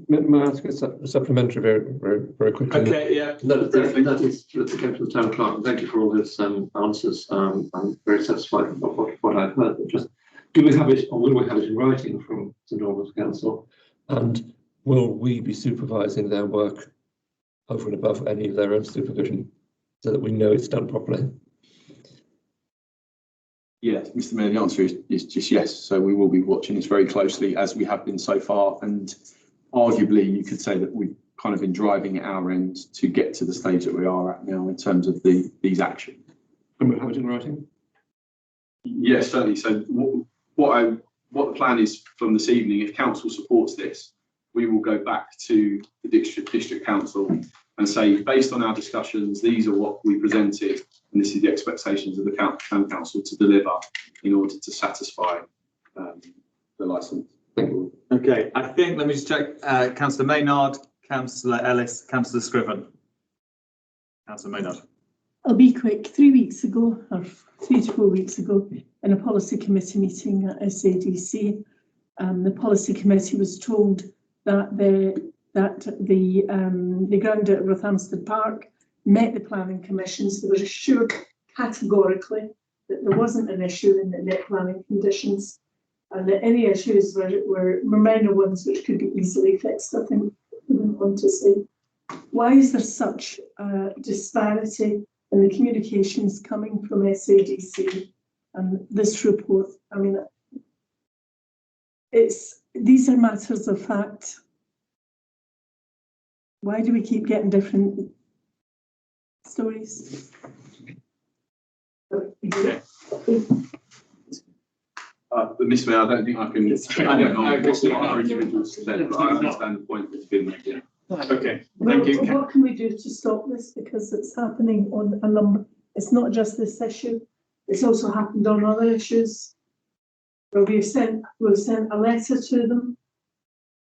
May I ask a supplementary very quickly? Okay, yeah. That is to the town clerk. Thank you for all those answers. I'm very satisfied with what I've heard. But just do we have it, or will we have it in writing from St Albans Council? And will we be supervising their work over and above any of their own supervision so that we know it's done properly? Yes, Mr. Mayor, the answer is just yes. So we will be watching this very closely as we have been so far. And arguably, you could say that we've kind of been driving at our end to get to the stage that we are at now in terms of these actions. And we'll have it in writing? Yes, certainly. So what the plan is from this evening, if council supports this, we will go back to the district council and say, based on our discussions, these are what we presented, and this is the expectations of the town council to deliver in order to satisfy the licence. Okay, I think, let me just check, Councillor Maynard, Councillor Ellis, Councillor Scriven. Councillor Maynard. I'll be quick. 3 weeks ago, or 3 to 4 weeks ago, in a policy committee meeting at SADC, the policy committee was told that the ground at Rothamsted Park met the planning commissions. They were assured categorically that there wasn't an issue in the net planning conditions, and that any issues were minor ones which could be easily fixed. I think we wouldn't want to say. Why is there such a disparity in the communications coming from SADC and this report? I mean, these are matters of fact. Why do we keep getting different stories? Yeah. Mr. Mayor, I don't think I can. I don't know what our individuals said, but I understand the point that's been made. Yeah. Okay. Thank you. What can we do to stop this? Because it's happening on a number. It's not just this issue. It's also happened on other issues. Where we've sent a letter to them,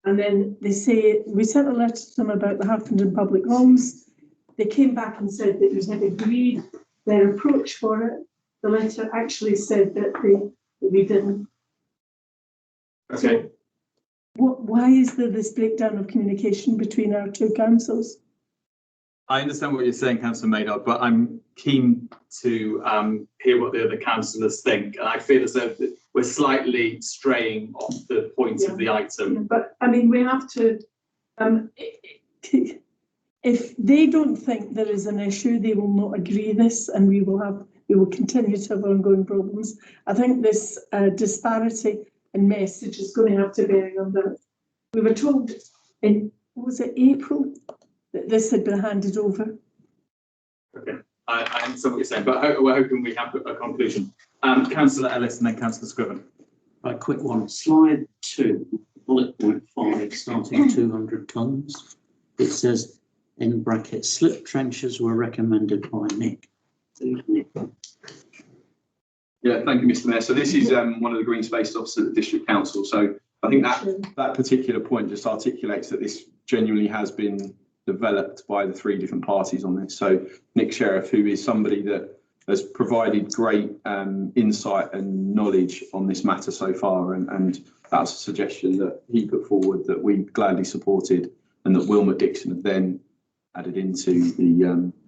and then they say we sent a letter to them about the Harpenden public homes. They came back and said that we had agreed their approach for it. The letter actually said that we didn't. Okay. So why is there this breakdown of communication between our two councils? I understand what you're saying, Councillor Maynard, but I'm keen to hear what the other councillors think. And I feel as though we're slightly straying off the point of the item. But I mean, we have to, if they don't think there is an issue, they will not agree this, and we will continue to have ongoing problems. I think this disparity in message is going to have to bear on that. We were told in, was it April, that this had been handed over. Okay, I understand what you're saying, but we're hoping we have a conclusion. Councillor Ellis and then Councillor Scriven. Right, quick one. Slide 2, bullet point 5, starting 200 tonnes. It says in brackets, slip trenches were recommended by Nick. Yeah, thank you, Mr. Mayor. So this is one of the green space officers at the District Council. So I think that particular point just articulates that this genuinely has been developed by the three different parties on this. So Nick Sheriff, who is somebody that has provided great insight and knowledge on this matter so far, and that's a suggestion that he put forward that we gladly supported, and that Wilmot Dixon have then added into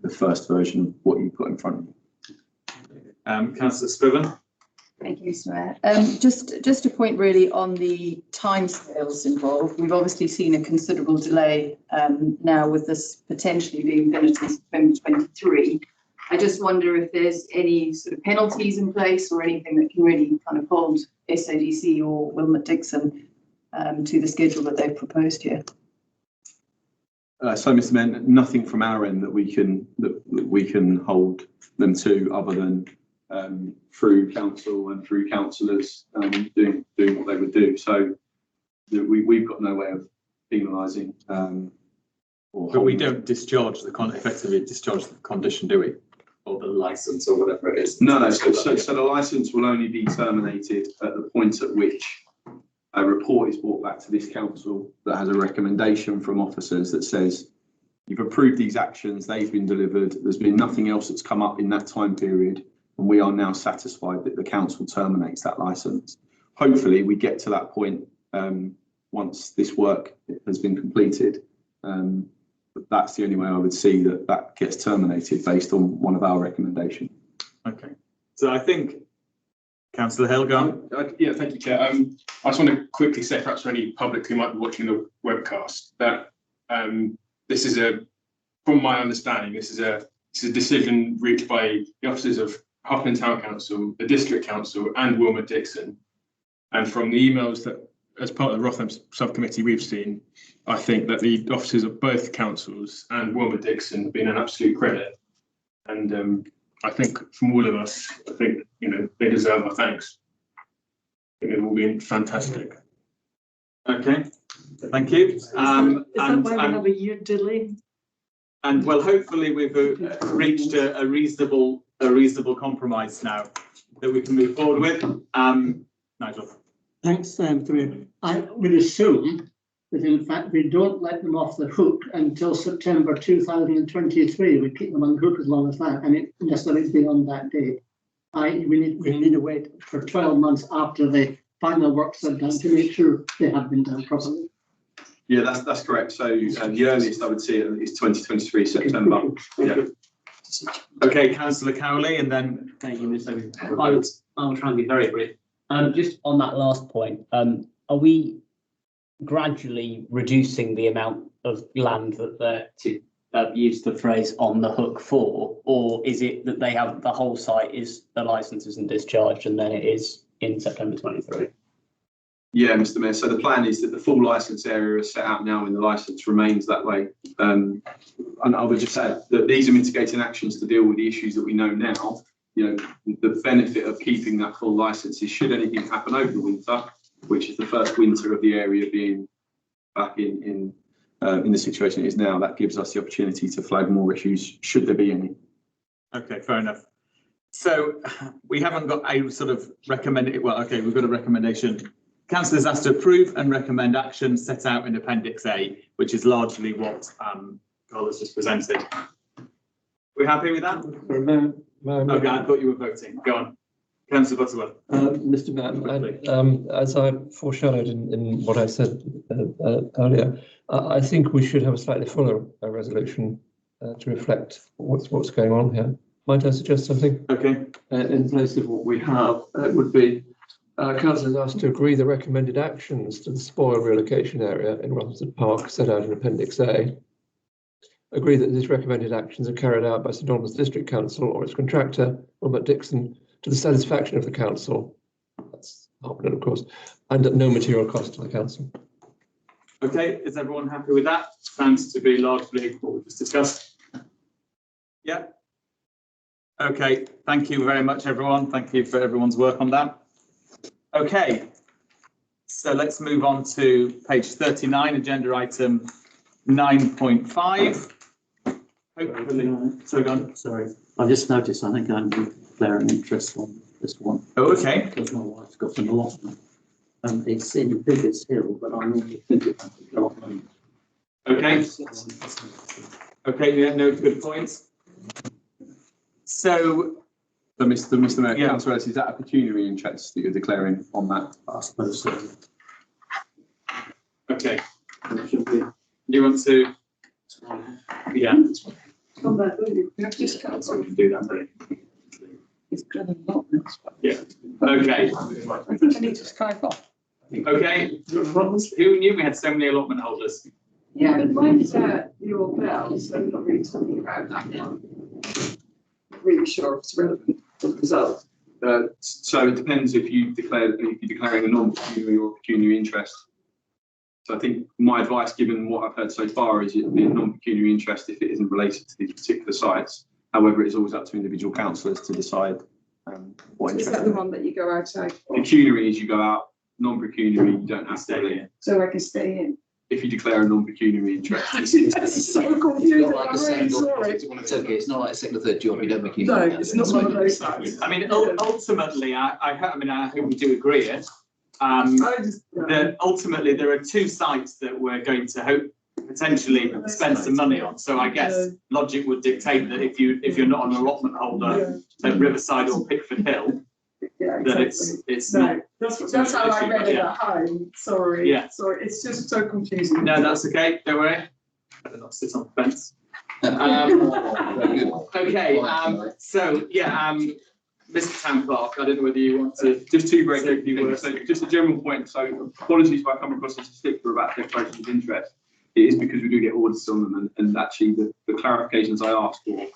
the first version of what you put in front of you. Councillor Scriven. Thank you, Mr. Mayor. Just a point really on the timescales involved. We've obviously seen a considerable delay now with this potentially being finished in 2023. I just wonder if there's any sort of penalties in place or anything that can really kind of hold SADC or Wilmot Dixon to the schedule that they've proposed here. So, Mr. Mayor, nothing from our end that we can hold them to, other than through council and through councillors doing what they would do. So we've got no way of penalising. But we don't discharge effectively discharge the condition, do we? Or the licence or whatever it is. No. So the licence will only be terminated at the point at which a report is brought back to this council that has a recommendation from officers that says you've approved these actions, they've been delivered, there's been nothing else that's come up in that time period, and we are now satisfied that the council terminates that licence. Hopefully we get to that point once this work has been completed. But that's the only way I would see that gets terminated, based on one of our recommendations. Okay. So I think Councillor Hill, go on. Yeah, thank you, Chair. I just want to quickly say, perhaps for any public who might be watching the webcast, that this is from my understanding, this is a decision reached by the officers of Huffman Town Council, the District Council, and Wilmot Dixon. And from the emails that, as part of the Rotham subcommittee, we've seen, I think that the officers of both councils and Wilmot Dixon have been an absolute credit. And I think from all of us, I think, they deserve our thanks. I think they've all been fantastic. Okay, thank you. Is that why we have a year delay? And well, hopefully we've reached a reasonable compromise now that we can move forward with. Nigel. Thanks, I would assume that in fact we don't let them off the hook until September 2023. We keep them on the hook as long as that, and unless it's beyond that date. We need to wait for 12 months after the final works are done to make sure they have been done properly. Yeah, that's correct. So the earliest I would see it is 2023 September. Yeah. Okay, Councillor Cowley, and then thank you, Mr. I'll try and be very brief. Just on that last point, are we gradually reducing the amount of land that they're, to use the phrase, on the hook for, or is it that they have the whole site is the licence isn't discharged and then it is in September 23? Yeah, Mr. Mayor. So the plan is that the full licence area is set out now, and the licence remains that way. And I would just say that these are mitigating actions to deal with the issues that we know now. The benefit of keeping that full licence is, should anything happen over the winter, which is the first winter of the area being back in the situation it is now, that gives us the opportunity to flag more issues, should there be any. Okay, fair enough. So we haven't got a sort of recommended, well, okay, we've got a recommendation. Councillors asked to approve and recommend action set out in Appendix A, which is largely what Carl has just presented. We're happy with that? Okay, I thought you were voting. Go on. Councillor Butterworth. Mr. Mayor, as I foreshadowed in what I said earlier, I think we should have a slightly fuller resolution to reflect what's going on here. Might I suggest something? Okay. In place of what we have, it would be councillors asked to agree the recommended actions to the spoil relocation area in Rothamsted Park set out in Appendix A. Agree that these recommended actions are carried out by St Albans District Council or its contractor, Wilmot Dixon, to the satisfaction of the council. That's Harpenden, of course, and at no material cost to the council. Okay, is everyone happy with that? Sounds to be largely what we just discussed. Yeah. Okay, thank you very much, everyone. Thank you for everyone's work on that. Okay, so let's move on to page 39, agenda item 9.5. Hopefully, sorry, go on. Sorry. I've just noticed, I think I'm declaring interest on this one. Oh, okay. Because my wife's got an allotment. It's in Biggers Hill, but I normally think about the allotment. Okay. Okay, yeah, no, good points. So, Mr. Mayor, Yeah. Councillor Ellis, is that a pecuniary interest that you're declaring on that? I suppose so. okay. Do you want to? Yeah. On that, we have Just council can do that, really. It's got a lot. Yeah. Okay. I think I need to skype off. Okay. Who knew we had so many allotment holders? Yeah, but mine is your bell, so I'm not really talking about that one. Not really sure if it's relevant to the result. So it depends if you're declaring a non-pecuniary or pecuniary interest. So I think my advice, given what I've heard so far, is it'd be a non-pecuniary interest if it isn't related to these particular sites. However, it's always up to individual councillors to decide what So is interest. that the one that you go outside for? Pecuniary is you go out, non-pecuniary you don't have to stay in. So I can stay in? If you declare a non-pecuniary interest. That's so confusing, Like I'm a really second sorry. It's okay, it's not like a second or third job, you don't make any. No, it's not one of those sites. I mean, ultimately, I hope we do agree it. That ultimately there are two sites that we're going to hope potentially spend some money on. So I guess logic would dictate that if you're not an allotment holder at Riverside or Pickford Hill, Yeah, then exactly. it's No, not. that's how I read it at home, sorry. Yeah. Sorry, it's just so confusing. No, that's okay. Don't worry. Better not sit on the fence. Okay. So yeah. Mr. Town Clerk, I don't know whether you want to. Just two very quick things. So just a general point. So apologies if I come across as a stickler about declarations of interest. It is because we do get audits on them, and actually the clarifications I asked for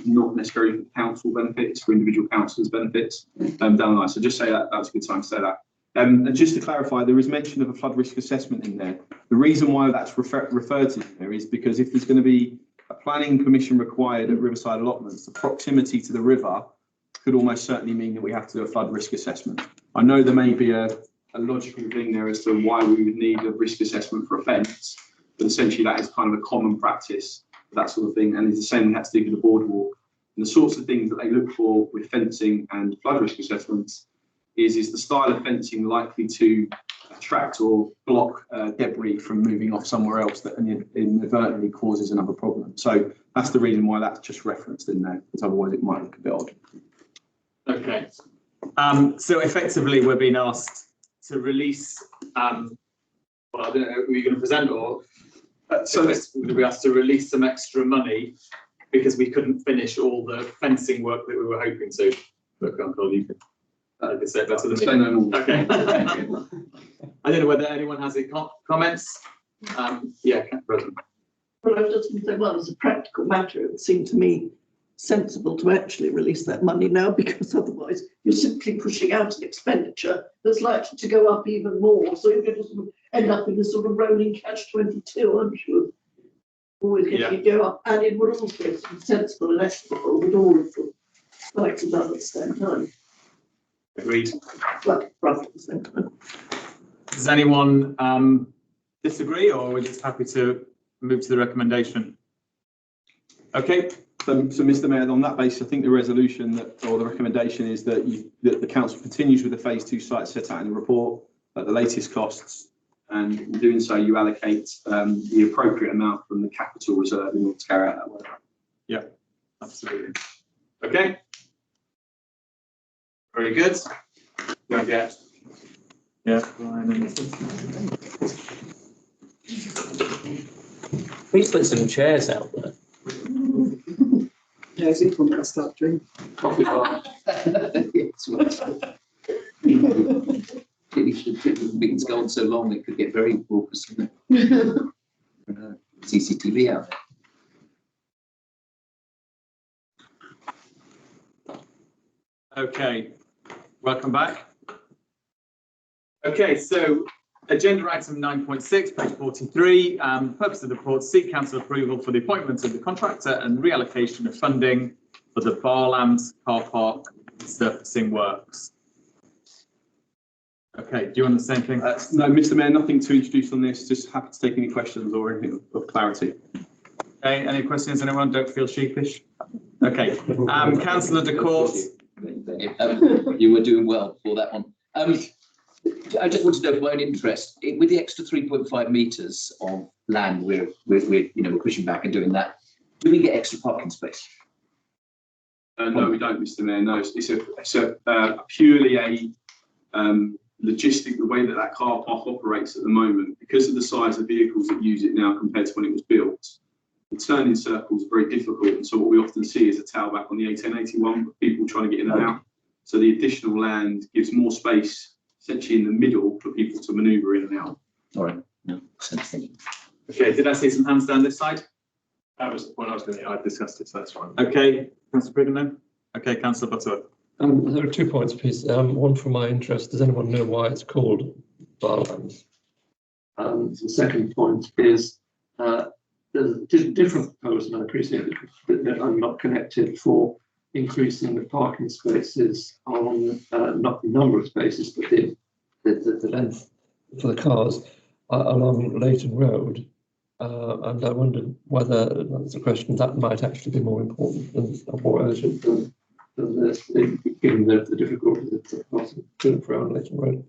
not necessarily for council benefits, for individual councillors' benefits down the line. So just say that that's a good time to say that. And just to clarify, there is mention of a flood risk assessment in there. The reason why that's referred to in there is because if there's going to be a planning permission required at Riverside allotments, the proximity to the river could almost certainly mean that we have to do a flood risk assessment. I know there may be a logical thing there as to why we would need a risk assessment for a fence, but essentially that is kind of a common practice, that sort of thing, and it's the same we had to do with the boardwalk. And the sorts of things that they look for with fencing and flood risk assessments is the style of fencing likely to attract or block debris from moving off somewhere else that inadvertently causes another problem. So that's the reason why that's just referenced in there, because otherwise it might look a bit odd. Okay. So effectively, we're being asked to release. Well, I don't know. Were you going to present or? So we asked to release some extra money because we couldn't finish all the fencing work that we were hoping to. Look, Uncle, you can say it better than me. Say no more. Okay. I don't know whether anyone has any comments. Yeah, President. Well, I was just going to say, well, as a practical matter, it would seem to me sensible to actually release that money now, because otherwise you're simply pushing out an expenditure that's likely to go up even more. So you're going to sort of end up in a sort of rolling catch-22, I'm sure. Always getting to go up, and it would also be sensible and equitable with all of the sites done at the same time. Agreed. Well, roughly at the same time. Does anyone disagree, or are we just happy to move to the recommendation? Okay. So Mr. Mayor, on that basis, I think the resolution or the recommendation is that the council continues with the phase 2 site set out in the report at the latest costs, and in doing so, you allocate the appropriate amount from the capital reserve in order to carry out that work. Yeah, absolutely. Okay. Very good. Don't get. Yeah. Please put some chairs out there. Yeah, it's equal to start drinking. Coffee bar. Meetings go on so long, it could get very raucous. CCTV out there. Okay, welcome back. Okay, so agenda item 9.6, page 43, purpose of the report, seek council approval for the appointment of the contractor and reallocation of funding for the Barlands car park surfacing works. Okay, do you want to say anything? No, Mr. Mayor, nothing to introduce on this, just happy to take any questions or anything of clarity. Okay, any questions, anyone? Don't feel sheepish. Okay, councillor De Court. You were doing well for that one. I just want to know, for my own interest, with the extra 3.5 metres of land we're pushing back and doing that, do we get extra parking space? No, we don't, Mr. Mayor. No, it's a purely a logistic. The way that car park operates at the moment, because of the size of vehicles that use it now compared to when it was built, the turning circles are very difficult. And so what we often see is a tailback on the A1081 for people trying to get in and out. So the additional land gives more space essentially in the middle for people to manoeuvre in and out. All right. No, okay, did I see some hands down this side? That was the point I discussed it, so that's fine. Okay, Councillor Priggen then? Okay, Councillor Butterworth. There are 2 points, please. One from my interest. Does anyone know why it's called Barlands? The second point is there's a different proposal, and I appreciate that I'm not connected, for increasing the parking spaces on not the number of spaces, but the length for the cars along Leighton Road. And I wondered whether that's a question that might actually be more important and more urgent than this, given the difficulties of crossing to and from Leighton Road.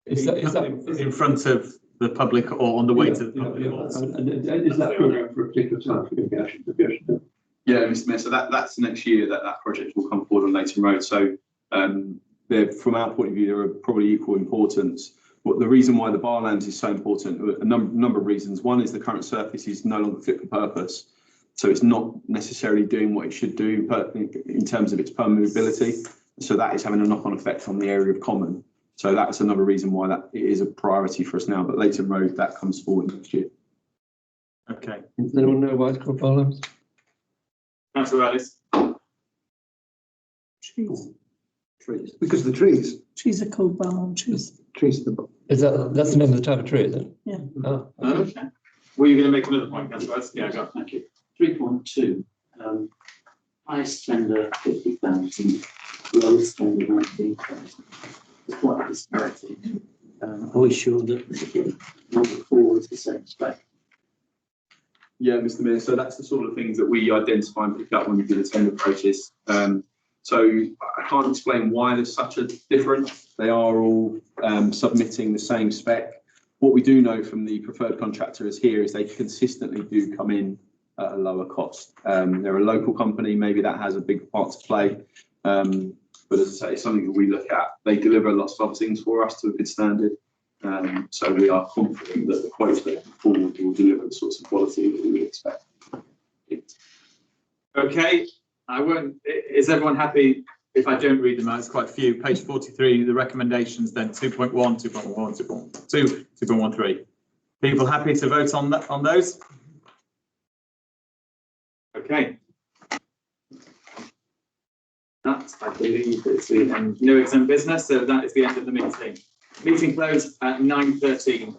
Is that in front of the public or on the way to the public? Is that programme for a particular time for Gimbiash? Yeah, Mr. Mayor. So that's next year that project will come forward on Leighton Road. So from our point of view, they're probably equal importance. But the reason why the Barlands is so important, a number of reasons. One is the current surface is no longer fit for purpose. So it's not necessarily doing what it should do in terms of its permeability. So that is having a knock-on effect on the area of common. So that's another reason why that it is a priority for us now. But Leighton Road, that comes forward next year. Okay. Does anyone know why it's called Barlands? Councillor Ellis. Trees. Trees. Because of the trees. Trees are called barn trees. Trees. That's the name of the type of tree, is it? Yeah. Oh, okay. Were you going to make another point, Councillor Ellis? Yeah, go. Thank you. 3.2. Highest tender 50,000, lowest tender 19,000. There's quite a disparity. Are we sure that number 4 is the same spec? Yeah, Mr. Mayor. So that's the sort of things that we identify and pick up when we do the tender process. So I can't explain why there's such a difference. They are all submitting the same spec. What we do know from the preferred contractors here is they consistently do come in at a lower cost. They're a local company, maybe that has a big part to play. But as I say, it's something that we look at. They deliver lots of other things for us to a good standard. So we are confident that the quotes that come forward will deliver the sorts of quality that we would expect. Okay, I won't. Is everyone happy if I don't read them out? It's quite a few. Page 43, the recommendations, then 2.1, 2.1, 2.2, 2.13. People happy to vote on that on those? Okay. That, I believe, is the new exempt business. So that is the end of the meeting. Meeting closed at 9:13.